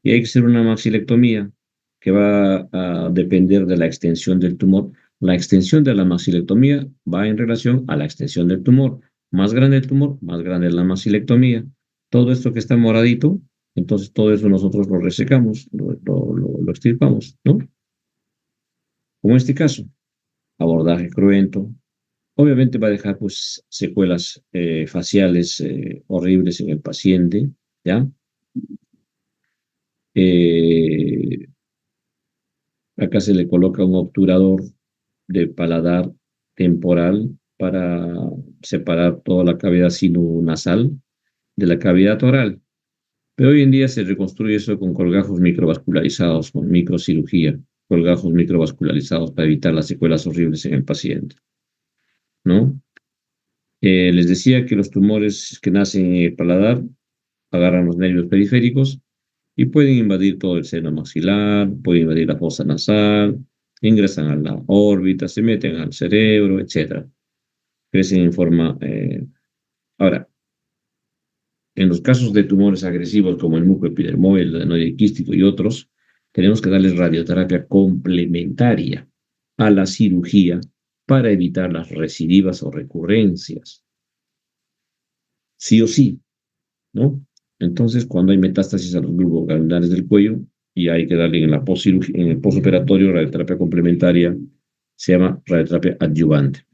Y hay que hacer una maxilectomía que va a depender de la extensión del tumor. La extensión de la maxilectomía va en relación a la extensión del tumor. Más grande el tumor, más grande la maxilectomía. Todo esto que está moradito, entonces todo eso nosotros lo resecamos, lo extirpamos, ¿no? Como en este caso, abordaje cruento. Obviamente va a dejar pues secuelas faciales horribles en el paciente, ¿ya? Eh, Acá se le coloca un obturador de paladar temporal para separar toda la cavidad sinonasal de la cavidad oral. Pero hoy en día se reconstruye eso con colgajos microvascularizados, con microcirugía, colgajos microvascularizados para evitar las secuelas horribles en el paciente, ¿no? Les decía que los tumores que nacen en el paladar agarran los nervios periféricos y pueden invadir todo el seno maxilar, pueden invadir la fosa nasal, ingresan a la órbita, se meten al cerebro, etc. Crecen en forma... Ahora, en los casos de tumores agresivos como el mucoepidermoide, el adenoide quístico y otros, tenemos que darles radioterapia complementaria a la cirugía para evitar las recidivas o recurrencias. Sí o sí, ¿no? Entonces, cuando hay metástasis a los globos ganglionares del cuello y hay que darle en en el postoperatorio radioterapia complementaria, se llama radioterapia adyuvante.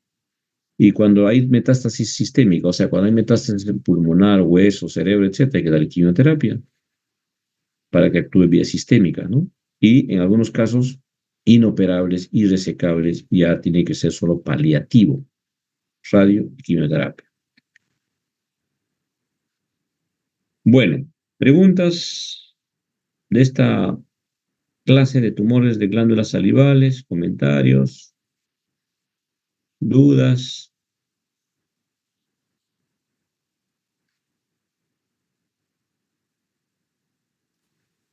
Y cuando hay metástasis sistémica, o sea, cuando hay metástasis pulmonar, hueso, cerebro, etc., hay que darle quimioterapia para que actúe vía sistémica, ¿no? Y en algunos casos inoperables, irresecables, ya tiene que ser solo paliativo, radio y quimioterapia. Bueno, preguntas de esta clase de tumores de glándulas salivales, comentarios, dudas.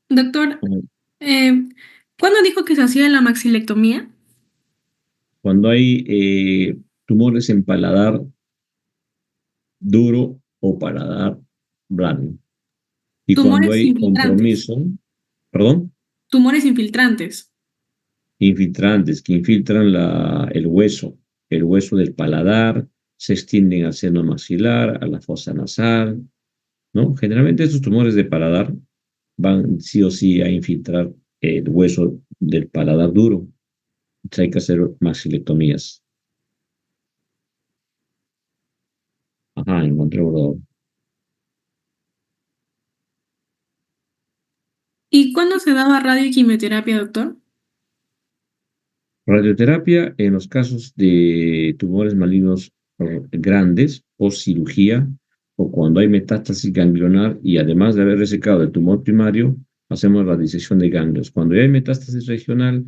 Doctor, eh, ¿cuándo dijo que se hacía la maxilectomía? Cuando hay tumores en paladar duro o paladar blando. Y cuando Tumores hay infiltrantes. compromiso, perdón, Tumores infiltrantes. infiltrantes que infiltran el hueso del paladar, se extienden al seno maxilar, a la fosa nasal, ¿no? Generalmente estos tumores de paladar van sí o sí a infiltrar el hueso del paladar duro. Entonces hay que hacer maxilectomías. Ajá, encontré un ¿Y cuándo se daba radio y quimioterapia, doctor? radioterapia en los casos de tumores malignos grandes o cirugía o cuando hay metástasis ganglionar y además de haber resecado el tumor primario, hacemos la disección de ganglios. Cuando hay metástasis regional,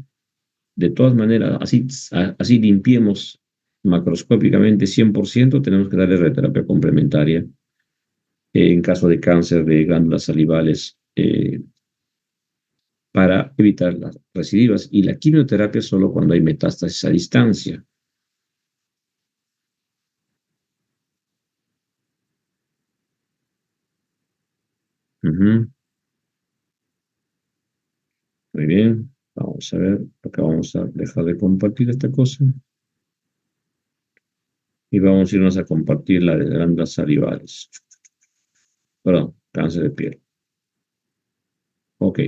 de todas maneras, así limpiemos macroscópicamente 100%, tenemos que darle radioterapia complementaria en caso de cáncer de glándulas salivales para evitar las recidivas y la quimioterapia solo cuando hay metástasis a distancia. Ujú. Muy bien, vamos a ver, acá vamos a dejar de compartir esta cosa y vamos a irnos a compartir la de glándulas salivales. Perdón, cáncer de piel. Ok,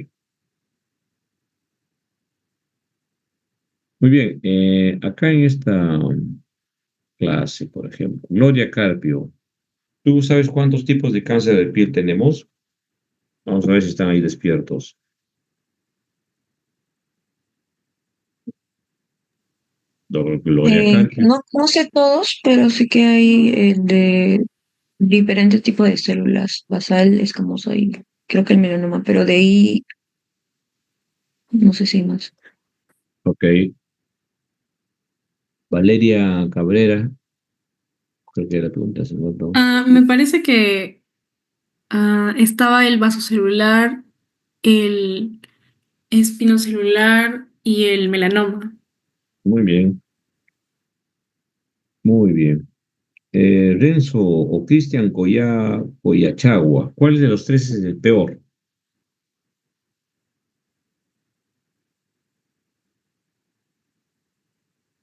muy bien, acá en esta clase, por ejemplo, Gloria Carpio, ¿tú sabes cuántos tipos de cáncer de piel tenemos? Vamos a ver si están ahí despiertos. Gloria Carpio. No sé todos, pero sí que hay de diferentes tipos de células, basal, escamosa y creo que el melanoma, pero de ahí no sé si hay más. Ok, Valeria Cabrera, creo que la pregunta se notó. Me parece que estaba el vasocelular, el espinocelular y el melanoma. Muy bien, muy bien. Renzo o Cristian Collachagua, ¿cuál de los tres es el peor?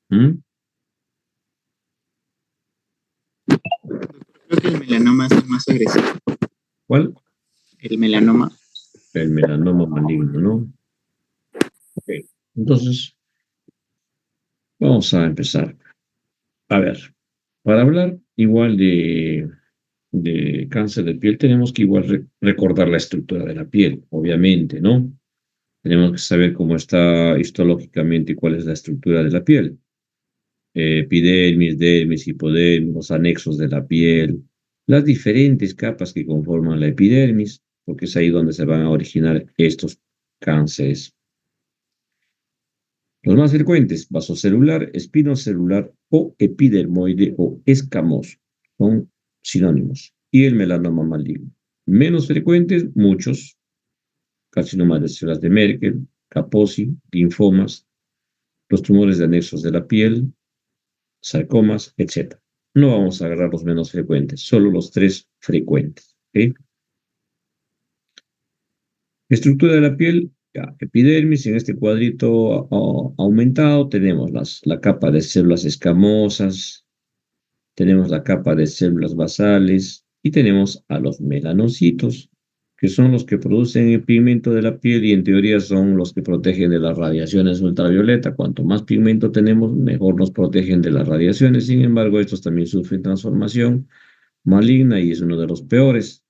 ¿Mm? Creo que el melanoma es el más agresivo. ¿Cuál? El melanoma. El melanoma maligno, ¿no? Ok, entonces vamos a empezar. A ver, para hablar igual de cáncer de piel, tenemos que igual recordar la estructura de la piel, obviamente, ¿no? Tenemos que saber cómo está histológicamente y cuál es la estructura de la piel. Epidermis, dermis, hipodermis, los anexos de la piel, las diferentes capas que conforman la epidermis, porque es ahí donde se van a originar estos cánceres. Los más frecuentes, vasocelular, espinocelular o epidermoide o escamoso, son sinónimos. Y el melanoma maligno. Menos frecuentes, muchos, carcinomas de células de Merkel, Kaposi, linfomas, los tumores de anexos de la piel, sarcomas, etc. No vamos a agarrar los menos frecuentes, solo los tres frecuentes. ¿Okay? Estructura de la piel, ya, epidermis, en este cuadrito aumentado tenemos la capa de células escamosas, tenemos la capa de células basales y tenemos a los melanocitos, que son los que producen el pigmento de la piel y en teoría son los que protegen de las radiaciones ultravioleta. Cuanto más pigmento tenemos, mejor nos protegen de las radiaciones. Sin embargo, estos también sufren transformación maligna y es uno de los peores.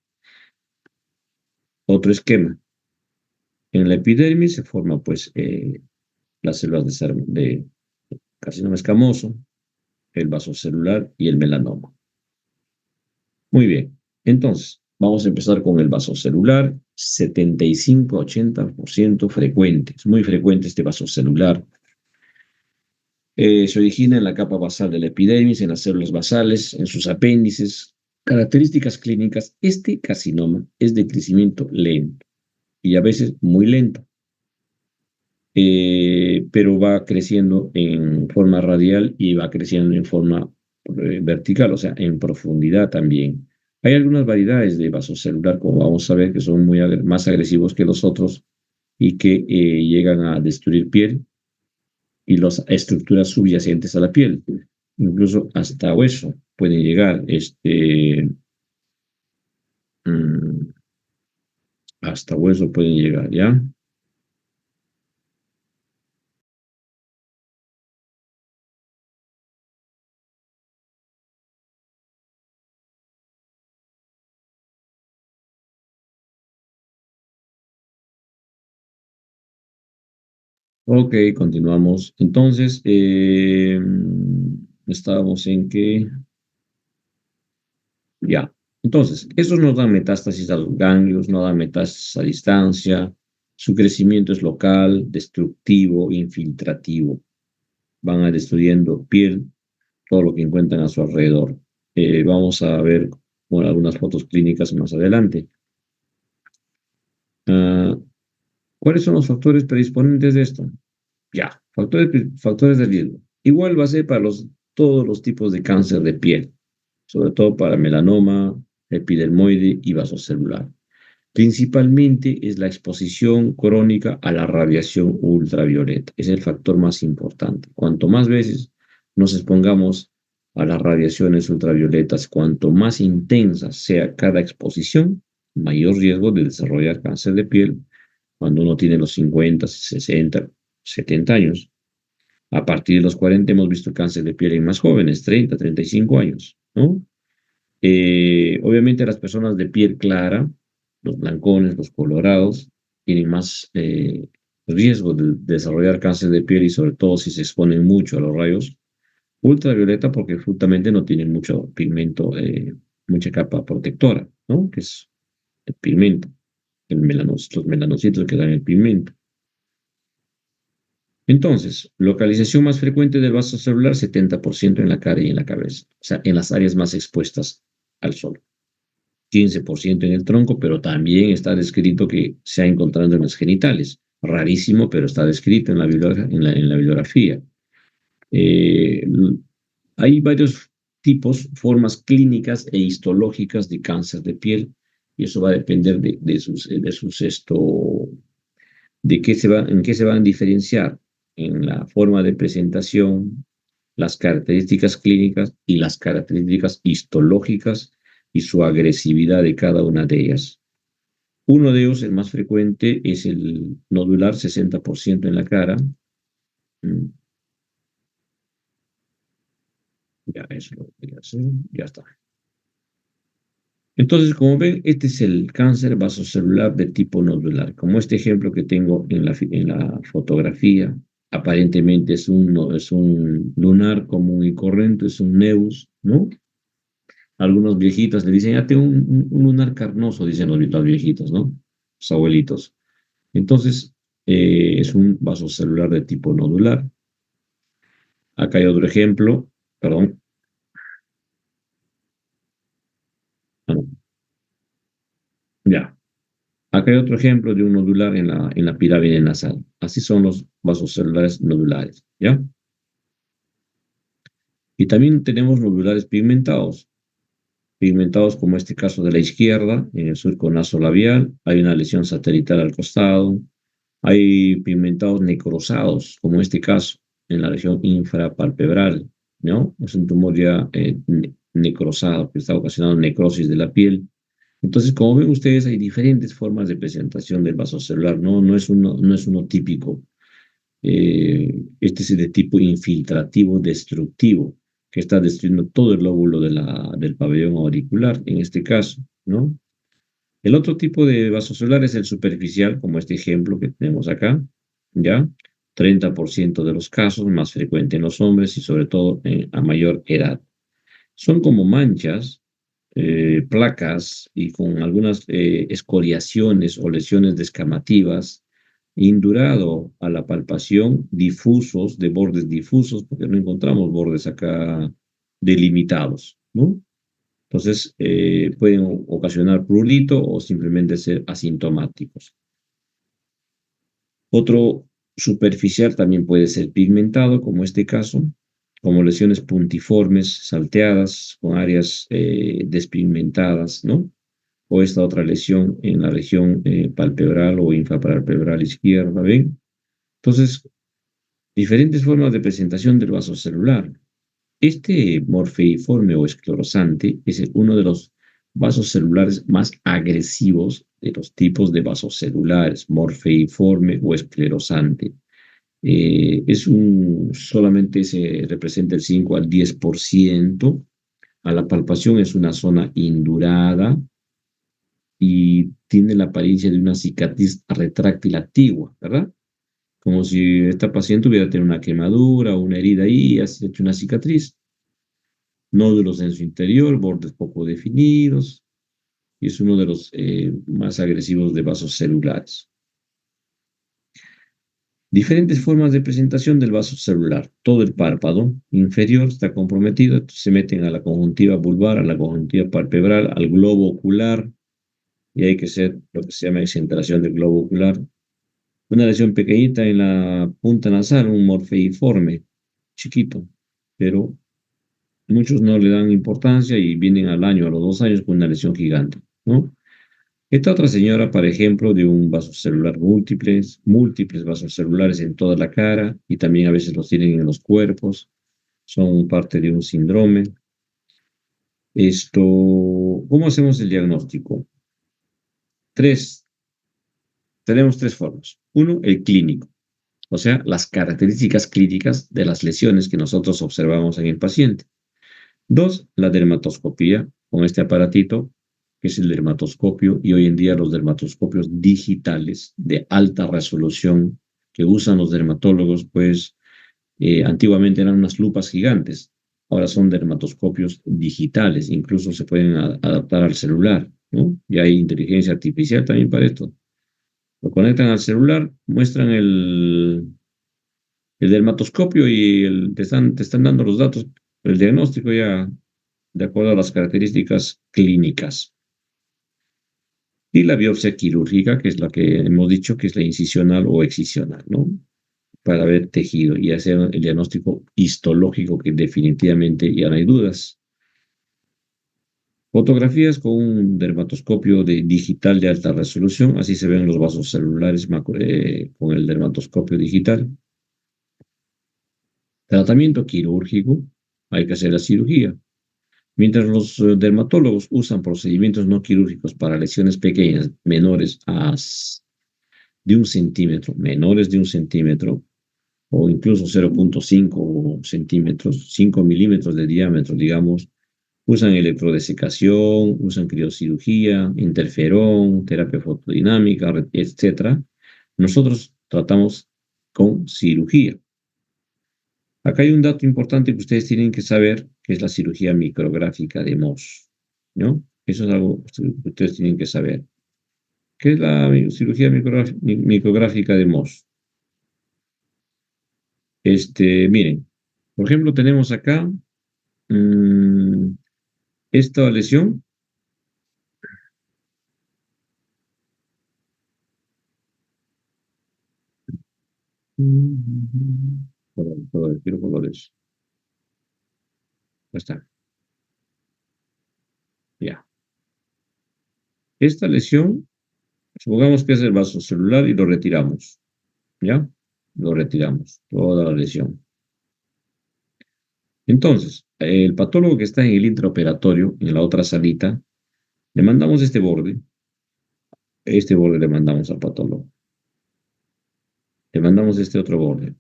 Otro esquema. En la epidermis se forman pues las células de carcinoma escamoso, el vasocelular y el melanoma. Muy bien, entonces vamos a empezar con el vasocelular, 75-80% frecuente, es muy frecuente este vasocelular. Se origina en la capa basal de la epidermis, en las células basales, en sus apéndices. Características clínicas, este carcinoma es de crecimiento lento y a veces muy lento. Pero va creciendo en forma radial y va creciendo en forma vertical, o sea, en profundidad también. Hay algunas variedades de vasocelular, como vamos a ver, que son más agresivos que los otros y que llegan a destruir piel y las estructuras subyacentes a la piel, incluso hasta hueso pueden llegar, hasta hueso pueden llegar, ¿ya? Ok, continuamos. Entonces, estábamos en que, ya. Entonces, estos no dan metástasis a los ganglios, no dan metástasis a distancia, su crecimiento es local, destructivo, infiltrativo. Van a destruyendo piel, todo lo que encuentran a su alrededor. Vamos a ver bueno, algunas fotos clínicas más adelante. Ah, ¿Cuáles son los factores predisponentes de esto? Ya, factores de riesgo. Igual va a ser para todos los tipos de cáncer de piel, sobre todo para melanoma, epidermoide y vasocelular. Principalmente es la exposición crónica a la radiación ultravioleta. Es el factor más importante. Cuanto más veces nos expongamos a las radiaciones ultravioletas, cuanto más intensa sea cada exposición, mayor riesgo de desarrollar cáncer de piel cuando uno tiene los 50, 60, 70 años. A partir de los 40 hemos visto cáncer de piel en más jóvenes, 30, 35 años, ¿no? Obviamente las personas de piel clara, los blancones, los colorados, tienen más riesgo de desarrollar cáncer de piel y sobre todo si se exponen mucho a los rayos ultravioleta porque justamente no tienen mucho pigmento, mucha capa protectora, ¿no? Que es el pigmento, los melanocitos que dan el pigmento. Entonces, localización más frecuente del vaso celular, 70% en la cara y en la cabeza, o sea, en las áreas más expuestas al sol. 15% en el tronco, pero también está descrito que se ha encontrado en los genitales. Rarísimo, pero está descrito en la bibliografía. Hay varios tipos, formas clínicas e histológicas de cáncer de piel, y eso va a depender en qué se van a diferenciar en la forma de presentación, las características clínicas y las características histológicas y su agresividad de cada una de ellas. Uno de ellos, el más frecuente, es el nodular, 60% en la cara. Ya, eso lo voy a hacer, ya está. Entonces, como ven, este es el cáncer vasocelular de tipo nodular. Como este ejemplo que tengo en la fotografía, aparentemente es un lunar común y corriente, es un nevus, ¿no? Algunos viejitos le dicen, ya tengo un lunar carnoso, dicen los viejitos, ¿no? Los abuelitos. Entonces, es un vasocelular de tipo nodular. Acá hay otro ejemplo, perdón. Ah, no. Ya. Acá hay otro ejemplo de un nodular en la pirámide nasal. Así son los vasos celulares nodulares, ¿ya? Y también tenemos nodulares pigmentados. Pigmentados como este caso de la izquierda, en el surco nasolabial. Hay una lesión satelital al costado. Hay pigmentados necrosados, como este caso, en la región infrapalpebral, ¿no? Es un tumor ya necrosado, que está ocasionando necrosis de la piel. Entonces, como ven ustedes, hay diferentes formas de presentación del vaso celular, ¿no? No es uno típico. Este es de tipo infiltrativo destructivo, que está destruyendo todo el lóbulo del pabellón auricular, en este caso, ¿no? El otro tipo de vasocelular es el superficial, como este ejemplo que tenemos acá, ¿ya? 30% de los casos, más frecuente en los hombres y sobre todo a mayor edad. Son como manchas, placas y con algunas escoriaciones o lesiones descamativas, indurado a la palpación, difusos, de bordes difusos, porque no encontramos bordes acá delimitados, ¿no? Entonces, pueden ocasionar prurito o simplemente ser asintomáticos. Otro superficial también puede ser pigmentado, como este caso, como lesiones puntiformes, salteadas, con áreas despigmentadas, ¿no? O esta otra lesión en la región palpebral o infrapalpebral izquierda, ¿ven? Entonces, diferentes formas de presentación del vaso celular. Este morfeiforme o esclerosante es uno de los vasos celulares más agresivos de los tipos de vasos celulares, morfeiforme o esclerosante. Solamente se representa el 5 al 10%. A la palpación es una zona indurada y tiene la apariencia de una cicatriz retráctil antigua, ¿verdad? Como si esta paciente hubiera tenido una quemadura o una herida ahí y ha hecho una cicatriz. Nódulos en su interior, bordes poco definidos, y es uno de los más agresivos de vasos celulares. Diferentes formas de presentación del vaso celular. Todo el párpado inferior está comprometido, se meten a la conjuntiva vulvar, a la conjuntiva palpebral, al globo ocular, y hay que hacer lo que se llama excentración del globo ocular. Una lesión pequeñita en la punta nasal, un morfeiforme, chiquito, pero muchos no le dan importancia y vienen al año, a los 2 años, con una lesión gigante, ¿no? Esta otra señora, por ejemplo, de un vaso celular múltiples vasos celulares en toda la cara y también a veces los tienen en los cuerpos, son parte de un síndrome. ¿Cómo hacemos el diagnóstico? Tenemos 3 formas. Uno, el clínico, o sea, las características clínicas de las lesiones que nosotros observamos en el paciente. 2, la dermatoscopía, con este aparatito, que es el dermatoscopio, y hoy en día los dermatoscopios digitales de alta resolución que usan los dermatólogos, pues antiguamente eran unas lupas gigantes, ahora son dermatoscopios digitales, incluso se pueden adaptar al celular, ¿no? Y hay inteligencia artificial también para esto. Lo conectan al celular, muestran el dermatoscopio y te están dando los datos, el diagnóstico ya de acuerdo a las características clínicas. Y la biopsia quirúrgica, que es la que hemos dicho que es la incisional o excisional, ¿no? Para ver tejido y hacer el diagnóstico histológico, que definitivamente ya no hay dudas. Fotografías con un dermatoscopio digital de alta resolución, así se ven los vasos celulares con el dermatoscopio digital. Tratamiento quirúrgico, hay que hacer la cirugía. Mientras los dermatólogos usan procedimientos no quirúrgicos para lesiones pequeñas, de 1 centímetro, menores de 1 centímetro, o incluso 0,5 centímetros, 5 milímetros de diámetro, digamos, usan electrodesecación, usan criocirugía, interferón, terapia fotodinámica, etc. Nosotros tratamos con cirugía. Acá hay un dato importante que ustedes tienen que saber, que es la cirugía micrográfica de Mohs, ¿no? Eso es algo que ustedes tienen que saber. ¿Qué es la cirugía micrográfica de Mohs? Miren, por ejemplo, tenemos acá esta lesión. Quiero colores. Ya está. Ya. Esta lesión, supongamos que es el vaso celular y lo retiramos. ¿Ya? Lo retiramos, toda la lesión. Entonces, el patólogo que está en el intraoperatorio, en la otra salita, le mandamos este borde le mandamos al patólogo. Le mandamos este otro borde.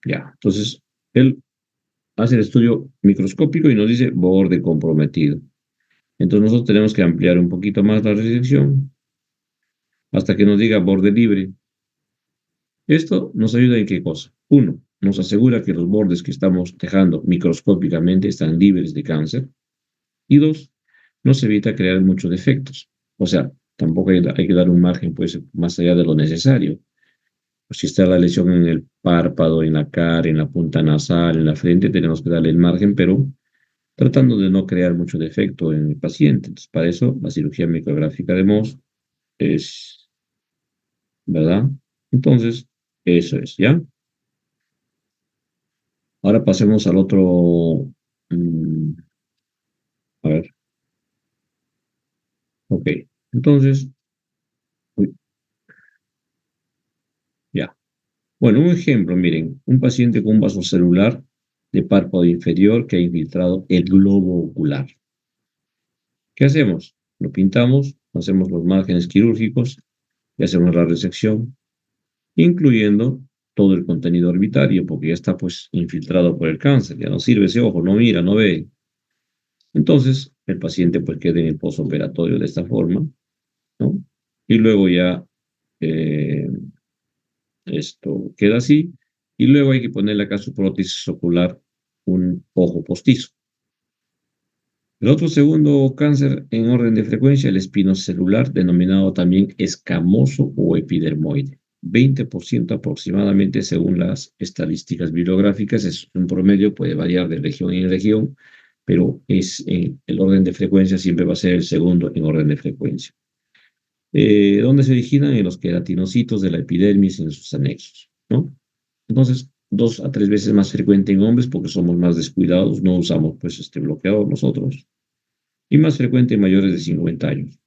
Ya, entonces, él hace el estudio microscópico y nos dice borde comprometido. Entonces nosotros tenemos que ampliar un poquito más la resección hasta que nos diga borde libre. Esto nos ayuda en qué cosa. Uno, nos asegura que los bordes que estamos dejando microscópicamente están libres de cáncer. Y dos, nos evita crear muchos defectos. O sea, tampoco hay que dar un margen pues, más allá de lo necesario. Pues si está la lesión en el párpado, en la cara, en la punta nasal, en la frente, tenemos que darle el margen, pero tratando de no crear mucho defecto en el paciente. Entonces, para eso la cirugía micrográfica de Mohs es, ¿verdad? Entonces, eso es, ¿ya? Ahora pasemos al otro. A ver, ok. Entonces, uy, ya. Bueno, un ejemplo, miren, un paciente con un vaso celular de párpado inferior que ha infiltrado el globo ocular. ¿Qué hacemos? Lo pintamos, hacemos los márgenes quirúrgicos y hacemos la resección, incluyendo todo el contenido orbitario, porque ya está pues infiltrado por el cáncer, ya no sirve ese ojo, no mira, no ve. Entonces, el paciente pues queda en el posoperatorio de esta forma, ¿no? Y luego ya eh, esto queda así, y luego hay que ponerle acá su prótesis ocular, un ojo postizo. El otro segundo cáncer en orden de frecuencia, el espinocelular, denominado también escamoso o epidermoide. 20% aproximadamente según las estadísticas bibliográficas, es un promedio, puede variar de región en región, pero el orden de frecuencia siempre va a ser el segundo en orden de frecuencia. ¿Dónde se originan? En los queratinocitos de la epidermis y en sus anexos, ¿no? Entonces, 2 a 3 veces más frecuente en hombres porque somos más descuidados, no usamos pues este bloqueador nosotros, y más frecuente en mayores de 50 años.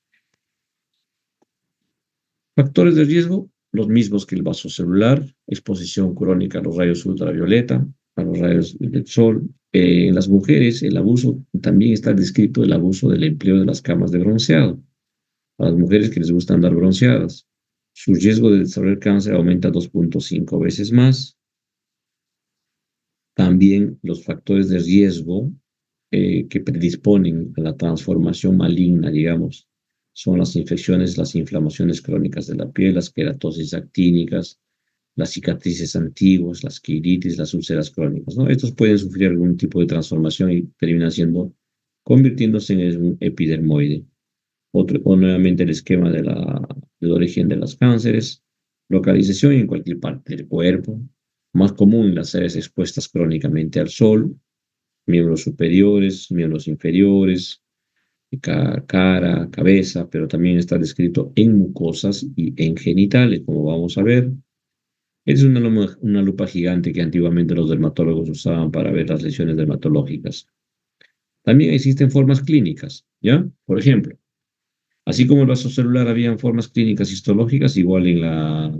Factores de riesgo, los mismos que el vaso celular, exposición crónica a los rayos ultravioleta, a los rayos del sol. En las mujeres, el abuso, también está descrito el abuso del empleo de las camas de bronceado. A las mujeres que les gusta andar bronceadas, su riesgo de desarrollar cáncer aumenta 2.5 veces más. También los factores de riesgo que predisponen a la transformación maligna, digamos, son las infecciones, las inflamaciones crónicas de la piel, las queratosis actínicas, las cicatrices antiguas, las quiritis, las úlceras crónicas, ¿no? Estos pueden sufrir algún tipo de transformación y terminan convirtiéndose en un epidermoide. O nuevamente el esquema del origen de los cánceres, localización en cualquier parte del cuerpo, más común en las áreas expuestas crónicamente al sol, miembros superiores, miembros inferiores, cara, cabeza, pero también está descrito en mucosas y en genitales, como vamos a ver. Es una lupa gigante que antiguamente los dermatólogos usaban para ver las lesiones dermatológicas. También existen formas clínicas, ¿ya? Por ejemplo, así como en el vaso celular habían formas clínicas histológicas, igual en la,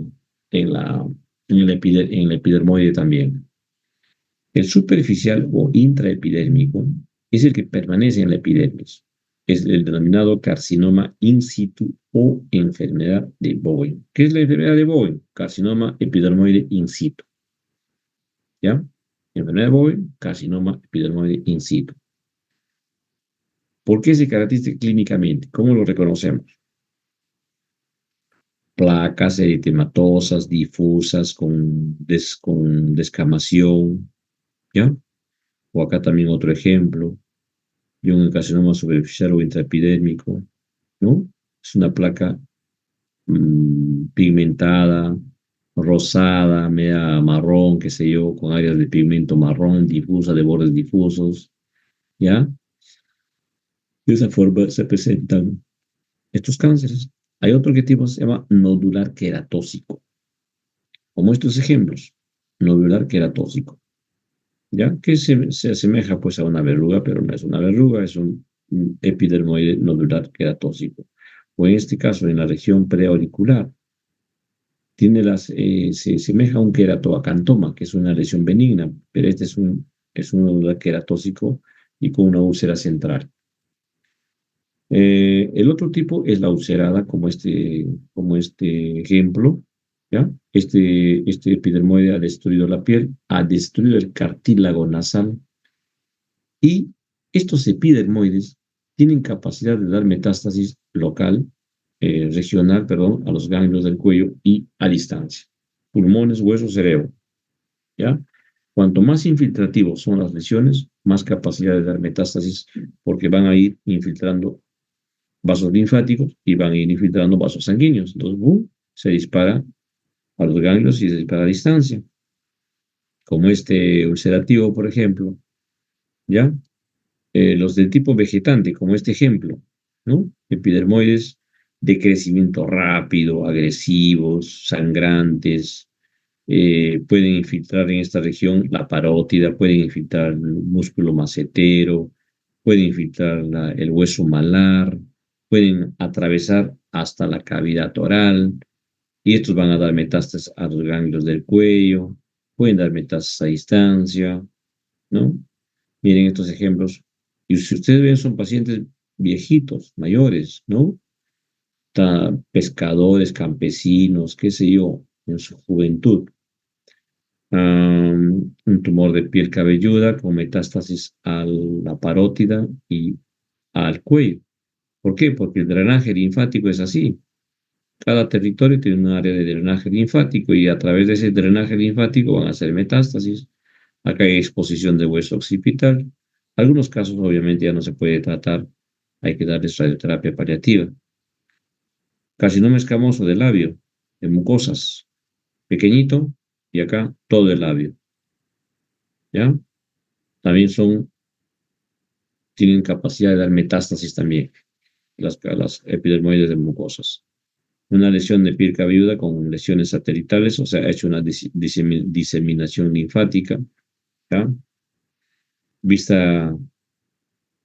en la epidermoide también. El superficial o intraepidérmico es el que permanece en la epidermis. Es el denominado carcinoma in situ o enfermedad de Bowen. ¿Qué es la enfermedad de Bowen? Carcinoma epidermoide in situ. ¿Ya? Enfermedad de Bowen, carcinoma epidermoide in situ. ¿Por qué se caracteriza clínicamente? ¿Cómo lo reconocemos? Placas eritematosas, difusas, con descamación, ¿ya? O acá también otro ejemplo, y un carcinoma superficial o intraepidérmico, ¿no? Es una placa pigmentada, rosada, media marrón, qué sé yo, con áreas de pigmento marrón, difusa, de bordes difusos, ¿ya? De esa forma se presentan estos cánceres. Hay otro que tipo se llama nodular queratóxico, como estos ejemplos, nodular queratóxico, ¿ya? Que se asemeja pues a una verruga, pero no es una verruga, es un epidermoide nodular queratóxico. O en este caso, en la región preauricular, se asemeja a un queratoacantoma, que es una lesión benigna, pero este es un nodular queratóxico y con una úlcera central. El otro tipo es la ulcerada, como este ejemplo, ¿ya? Este epidermoide ha destruido la piel, ha destruido el cartílago nasal y estos epidermoides tienen capacidad de dar metástasis local, regional, perdón, a los ganglios del cuello y a distancia, pulmones, huesos, cerebro, ¿ya? Cuanto más infiltrativos son las lesiones, más capacidad de dar metástasis, porque van a ir infiltrando vasos linfáticos y van a ir infiltrando vasos sanguíneos. Entonces, ¡boom!, se dispara a los ganglios y se dispara a distancia. Como este ulcerativo, por ejemplo, ¿ya? Los de tipo vegetante, como este ejemplo, ¿no? Epidermoides de crecimiento rápido, agresivos, sangrantes, pueden infiltrar en esta región la parótida, pueden infiltrar el músculo macetero, pueden infiltrar el hueso malar, pueden atravesar hasta la cavidad oral, y estos van a dar metástasis a los ganglios del cuello, pueden dar metástasis a distancia, ¿no? Miren estos ejemplos. Y si ustedes ven, son pacientes viejitos, mayores, ¿no? Pescadores, campesinos, qué sé yo, en su juventud. Un tumor de piel cabelluda con metástasis a la parótida y al cuello. ¿Por qué? Porque el drenaje linfático es así. Cada territorio tiene un área de drenaje linfático y a través de ese drenaje linfático van a hacer metástasis. Acá hay exposición de hueso occipital. Algunos casos obviamente ya no se puede tratar, hay que darles radioterapia paliativa. Carcinoma escamoso del labio, de mucosas, pequeñito, y acá todo el labio, ¿ya? También tienen capacidad de dar metástasis también, las epidermoides de mucosas. Una lesión de piel cabelluda con lesiones satelitales, o sea, ha hecho una diseminación linfática, ¿ya? Vista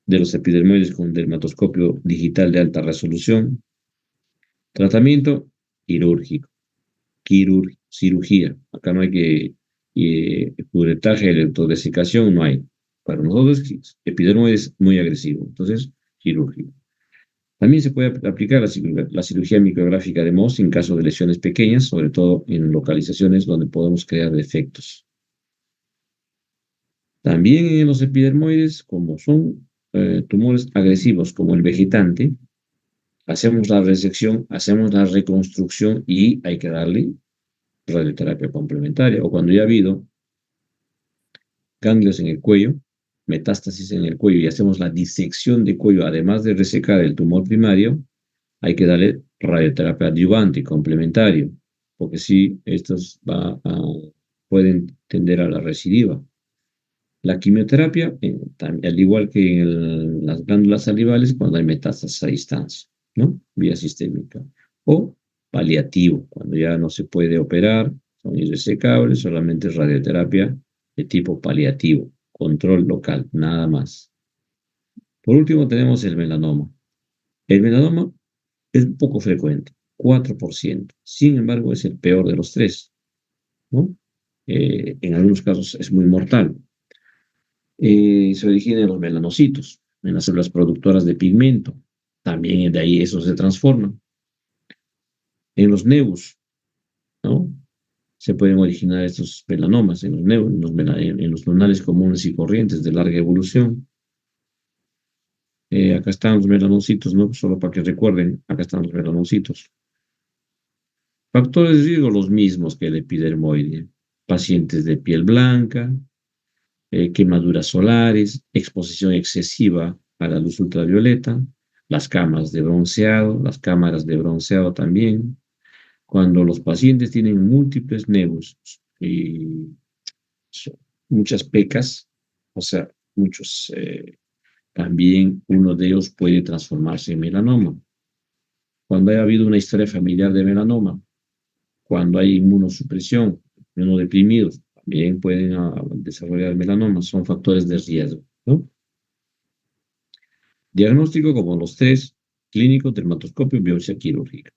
de los epidermoides con dermatoscopio digital de alta resolución. Tratamiento quirúrgico, cirugía. Acá no hay que curetaje, electrodesicación, no hay. Para nosotros, epidermoides muy agresivo, entonces quirúrgico. También se puede aplicar la cirugía micrográfica de Mohs en caso de lesiones pequeñas, sobre todo en localizaciones donde podemos crear defectos. También en los epidermoides, como son tumores agresivos como el vegetante, hacemos la resección, hacemos la reconstrucción y hay que darle radioterapia complementaria. O cuando ya ha habido ganglios en el cuello, metástasis en el cuello y hacemos la disección de cuello, además de resecar el tumor primario, hay que darle radioterapia adyuvante complementario, porque si estos pueden tender a la recidiva. La quimioterapia, al igual que en las glándulas salivales, cuando hay metástasis a distancia, ¿no? Vía sistémica. O paliativo, cuando ya no se puede operar, son irresecables, solamente radioterapia de tipo paliativo, control local, nada más. Por último, tenemos el melanoma. El melanoma es poco frecuente, 4%. Sin embargo, es el peor de los tres, ¿no? En algunos casos es muy mortal. Se origina en los melanocitos, en las células productoras de pigmento. También de ahí eso se transforma. En los nevus, ¿no? Se pueden originar estos melanomas en los nevus, en los lunares comunes y corrientes de larga evolución. Acá están los melanocitos, ¿no? Solo para que recuerden, acá están los melanocitos. Factores de riesgo los mismos que el epidermoide. Pacientes de piel blanca, quemaduras solares, exposición excesiva a la luz ultravioleta, las cámaras de bronceado también. Cuando los pacientes tienen múltiples nevus y muchas pecas, o sea, muchos, también uno de ellos puede transformarse en melanoma. Cuando haya habido una historia familiar de melanoma, cuando hay inmunosupresión, inmunodeprimidos, también pueden desarrollar melanoma, son factores de riesgo, ¿no? Diagnóstico como los tres, clínico, dermatoscopio, biopsia quirúrgica.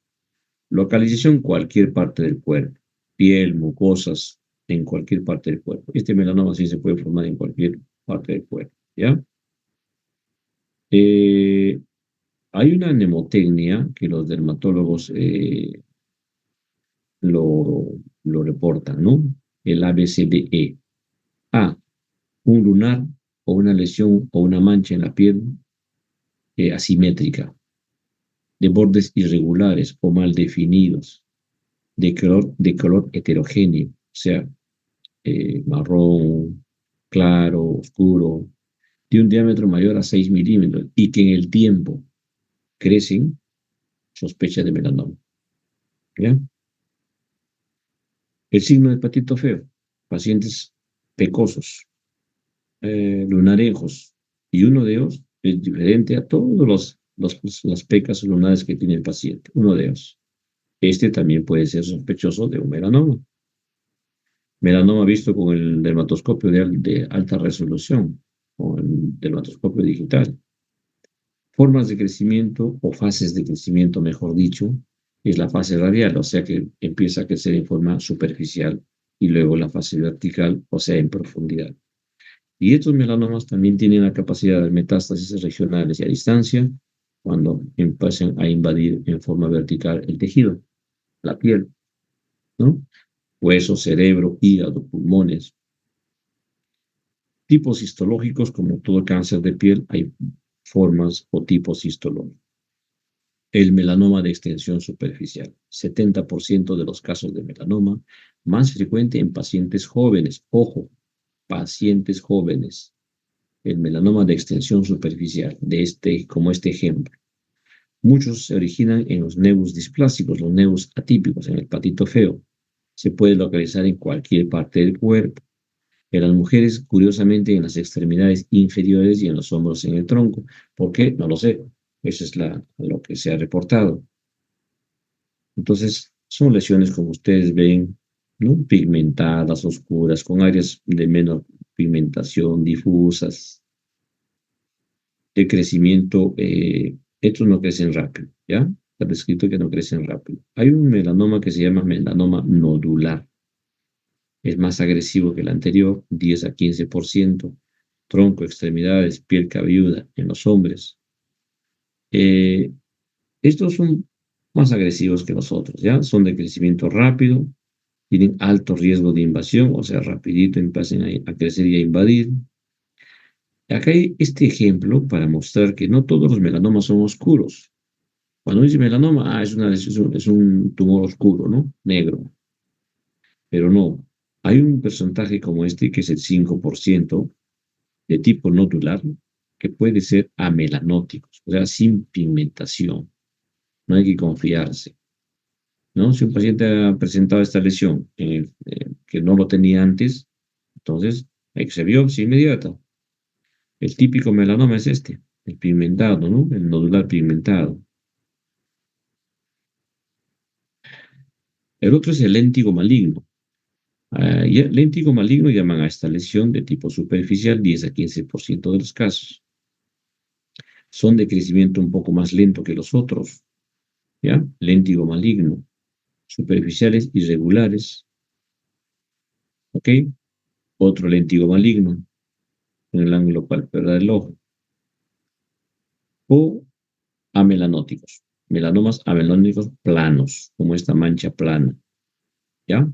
Localización, cualquier parte del cuerpo, piel, mucosas, en cualquier parte del cuerpo. Este melanoma sí se puede formar en cualquier parte del cuerpo, ¿ya? Hay una mnemotecnia que los dermatólogos lo reportan, ¿no? El ABCDE. A, un lunar o una lesión o una mancha en la piel asimétrica, de bordes irregulares o mal definidos, de color heterogéneo, o sea, marrón, claro, oscuro, de un diámetro mayor a 6 milímetros y que en el tiempo crecen, sospecha de melanoma. ¿Ya? El signo de patito feo, pacientes pecosos, lunarejos, y uno de ellos es diferente a todas las pecas lunares que tiene el paciente, uno de ellos. Este también puede ser sospechoso de un melanoma. Melanoma visto con el dermatoscopio de alta resolución, o el dermatoscopio digital. Formas de crecimiento o fases de crecimiento, mejor dicho, es la fase radial, o sea que empieza a crecer en forma superficial, y luego la fase vertical, o sea, en profundidad. Y estos melanomas también tienen la capacidad de metástasis regionales y a distancia cuando empiezan a invadir en forma vertical el tejido, la piel, ¿no? Hueso, cerebro, hígado, pulmones. Tipos histológicos, como todo cáncer de piel, hay formas o tipos histológicos. El melanoma de extensión superficial, 70% de los casos de melanoma, más frecuente en pacientes jóvenes. Ojo, pacientes jóvenes. El melanoma de extensión superficial, como este ejemplo. Muchos se originan en los nevus displásicos, los nevus atípicos, en el patito feo. Se puede localizar en cualquier parte del cuerpo. En las mujeres, curiosamente, en las extremidades inferiores y en los hombros, en el tronco. ¿Por qué? No lo sé. Eso es lo que se ha reportado. Entonces, son lesiones, como ustedes ven, ¿no? Pigmentadas, oscuras, con áreas de menor pigmentación, difusas, de crecimiento. Estos no crecen rápido, ¿ya? Está descrito que no crecen rápido. Hay un melanoma que se llama melanoma nodular. Es más agresivo que el anterior, 10 a 15%. Tronco, extremidades, piel cabelluda en los hombres. Estos son más agresivos que los otros, ¿ya? Son de crecimiento rápido, tienen alto riesgo de invasión, o sea, rapidito empiezan a crecer y a invadir. Acá hay este ejemplo para mostrar que no todos los melanomas son oscuros. Cuando dice melanoma, es un tumor oscuro, ¿no? Negro. Pero no, hay un porcentaje como este, que es el 5%, de tipo nodular, que puede ser amelanóticos, o sea, sin pigmentación. No hay que confiarse, ¿no? Si un paciente ha presentado esta lesión que no lo tenía antes, entonces Hay que hacer biopsia inmediata. El típico melanoma es este, el pigmentado, ¿no? El nodular pigmentado. El otro es el léntigo maligno. Léntigo maligno llaman a esta lesión de tipo superficial 10 a 15% de los casos. Son de crecimiento un poco más lento que los otros, ¿ya? Léntigo maligno, superficiales irregulares, ¿ok? Otro léntigo maligno en el ángulo palpebral del ojo. O amelanóticos, melanomas amelanóticos planos, como esta mancha plana, ¿ya?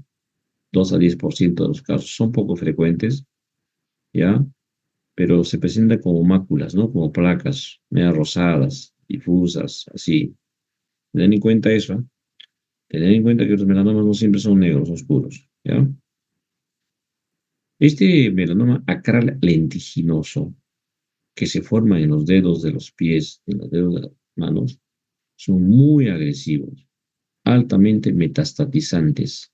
2 a 10% de los casos son poco frecuentes, ¿ya? Pero se presentan como máculas, ¿no? Como placas, medias rosadas, difusas, así. Ten en cuenta eso, ¿eh? Tener en cuenta que los melanomas no siempre son negros, oscuros, ¿ya? Este melanoma acral lentiginoso que se forma en los dedos de los pies, en los dedos de las manos, son muy agresivos, altamente metastatizantes,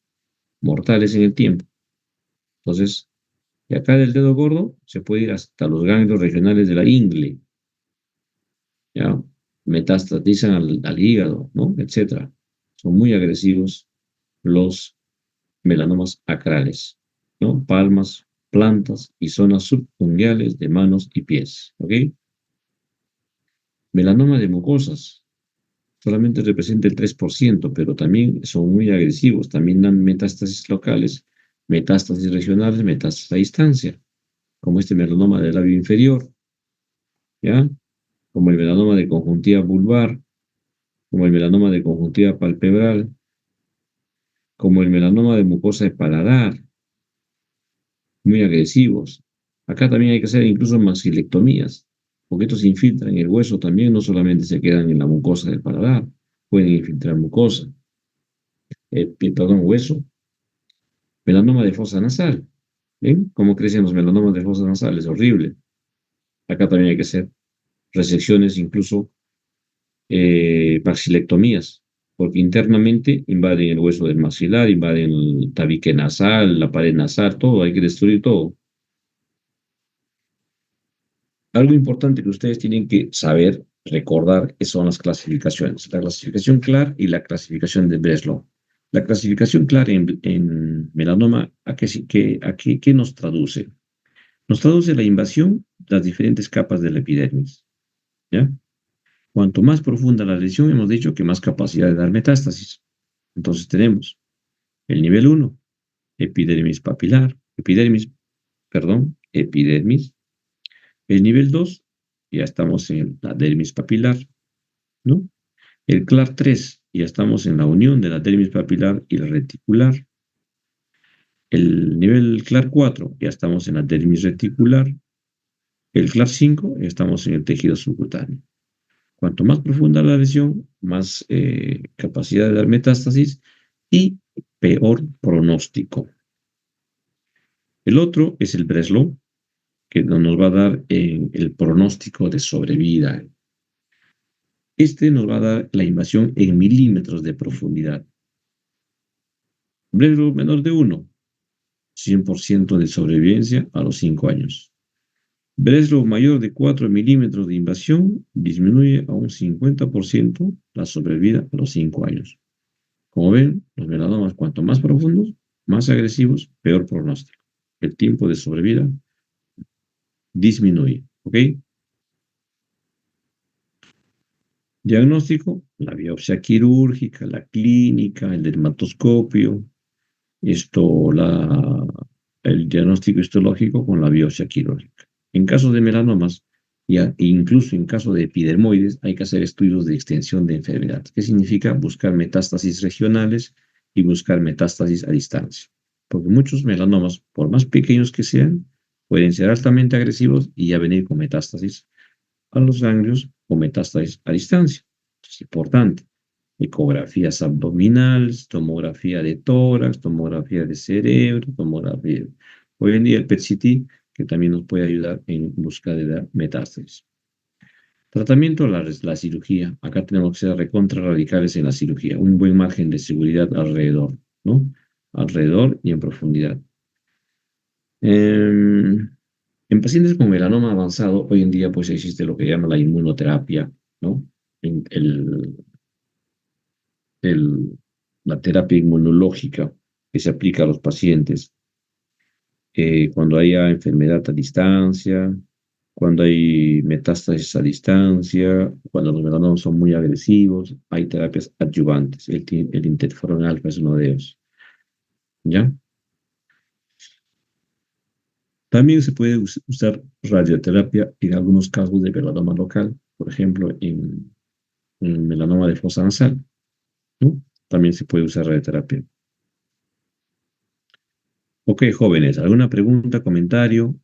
mortales en el tiempo. Entonces, de acá del dedo gordo se puede ir hasta los ganglios regionales de la ingle, ¿ya? Metastatizan al hígado, ¿no? Etcétera. Son muy agresivos los melanomas acrales, ¿no? Palmas, plantas y zonas subunguales de manos y pies, ¿ok? Melanoma de mucosas, solamente representa el 3%, pero también son muy agresivos, también dan metástasis locales, metástasis regionales, metástasis a distancia, como este melanoma del labio inferior, ¿ya? Como el melanoma de conjuntiva vulvar, como el melanoma de conjuntiva palpebral, como el melanoma de mucosa de paladar, muy agresivos. Acá también hay que hacer incluso maxilectomías, porque estos se infiltran en el hueso también, no solamente se quedan en la mucosa del paladar, pueden infiltrar mucosa, perdón, hueso. Melanoma de fosa nasal, ¿ven? ¿Cómo crecen los melanomas de fosa nasal? Es horrible. Acá también hay que hacer resecciones, incluso maxilectomías, porque internamente invaden el hueso del maxilar, invaden el tabique nasal, la pared nasal, todo, hay que destruir todo. Algo importante que ustedes tienen que saber, recordar, son las clasificaciones. La clasificación Clark y la clasificación de Breslow. La clasificación Clark en melanoma, ¿qué nos traduce? Nos traduce la invasión de las diferentes capas de la epidermis, ¿ya? Cuanto más profunda la lesión, hemos dicho que más capacidad de dar metástasis. Entonces tenemos el nivel 1, epidermis papilar, epidermis. El nivel 2, ya estamos en la dermis papilar, ¿no? El CLAR 3, ya estamos en la unión de la dermis papilar y la reticular. El nivel CLAR 4, ya estamos en la dermis reticular. El CLAR 5, ya estamos en el tejido subcutáneo. Cuanto más profunda la lesión, más capacidad de dar metástasis y peor pronóstico. El otro es el Breslow, que nos va a dar el pronóstico de sobrevida. Este nos va a dar la invasión en milímetros de profundidad. Breslow menor de 1, 100% de sobrevivencia a los 5 años. Breslow mayor de 4 milímetros de invasión disminuye a un 50% la sobrevida a los 5 años. Como ven, los melanomas cuanto más profundos, más agresivos, peor pronóstico. El tiempo de sobrevida disminuye, ¿ok? Diagnóstico, la biopsia quirúrgica, la clínica, el dermatoscopio, el diagnóstico histológico con la biopsia quirúrgica. En caso de melanomas, e incluso en caso de epidermoides, hay que hacer estudios de extensión de enfermedad. ¿Qué significa? Buscar metástasis regionales y buscar metástasis a distancia. Porque muchos melanomas, por más pequeños que sean, pueden ser altamente agresivos y ya venir con metástasis a los ganglios o metástasis a distancia. Es importante. Ecografías abdominales, tomografía de tórax, tomografía de cerebro, tomografía. Hoy en día el PET-CT, que también nos puede ayudar en busca de la metástasis. Tratamiento, la cirugía. Acá tenemos que ser recontra radicales en la cirugía. Un buen margen de seguridad alrededor, ¿no? Alrededor y en profundidad. En pacientes con melanoma avanzado, hoy en día pues existe lo que llama la inmunoterapia, ¿no? La terapia inmunológica que se aplica a los pacientes cuando haya enfermedad a distancia, cuando hay metástasis a distancia, cuando los melanomas son muy agresivos, hay terapias adyuvantes. El interferón alfa es uno de ellos. ¿Ya? También se puede usar radioterapia en algunos casos de melanoma local, por ejemplo, en melanoma de fosa nasal, ¿no? También se puede usar radioterapia. Ok, jóvenes, ¿alguna pregunta, comentario,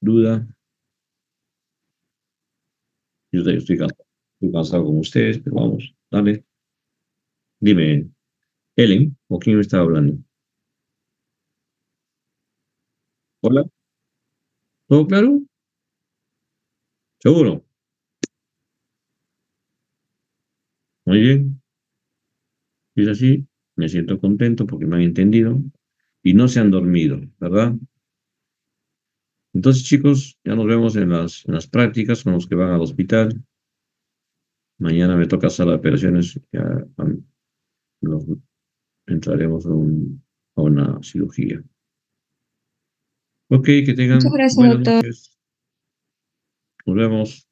duda? Yo estoy cansado con ustedes, pero vamos, dale. Dime, Ellen, ¿o quién me estaba hablando? Hola, ¿todo claro? ¿Seguro? Muy bien. Si es así, me siento contento porque me han entendido y no se han dormido, ¿verdad? Entonces, chicos, ya nos vemos en las prácticas con los que van al hospital. Mañana me toca sala de operaciones, ya nos entraremos a una cirugía. Ok, que Muchas tengan gracias, buenas doctor. noches. Nos vemos.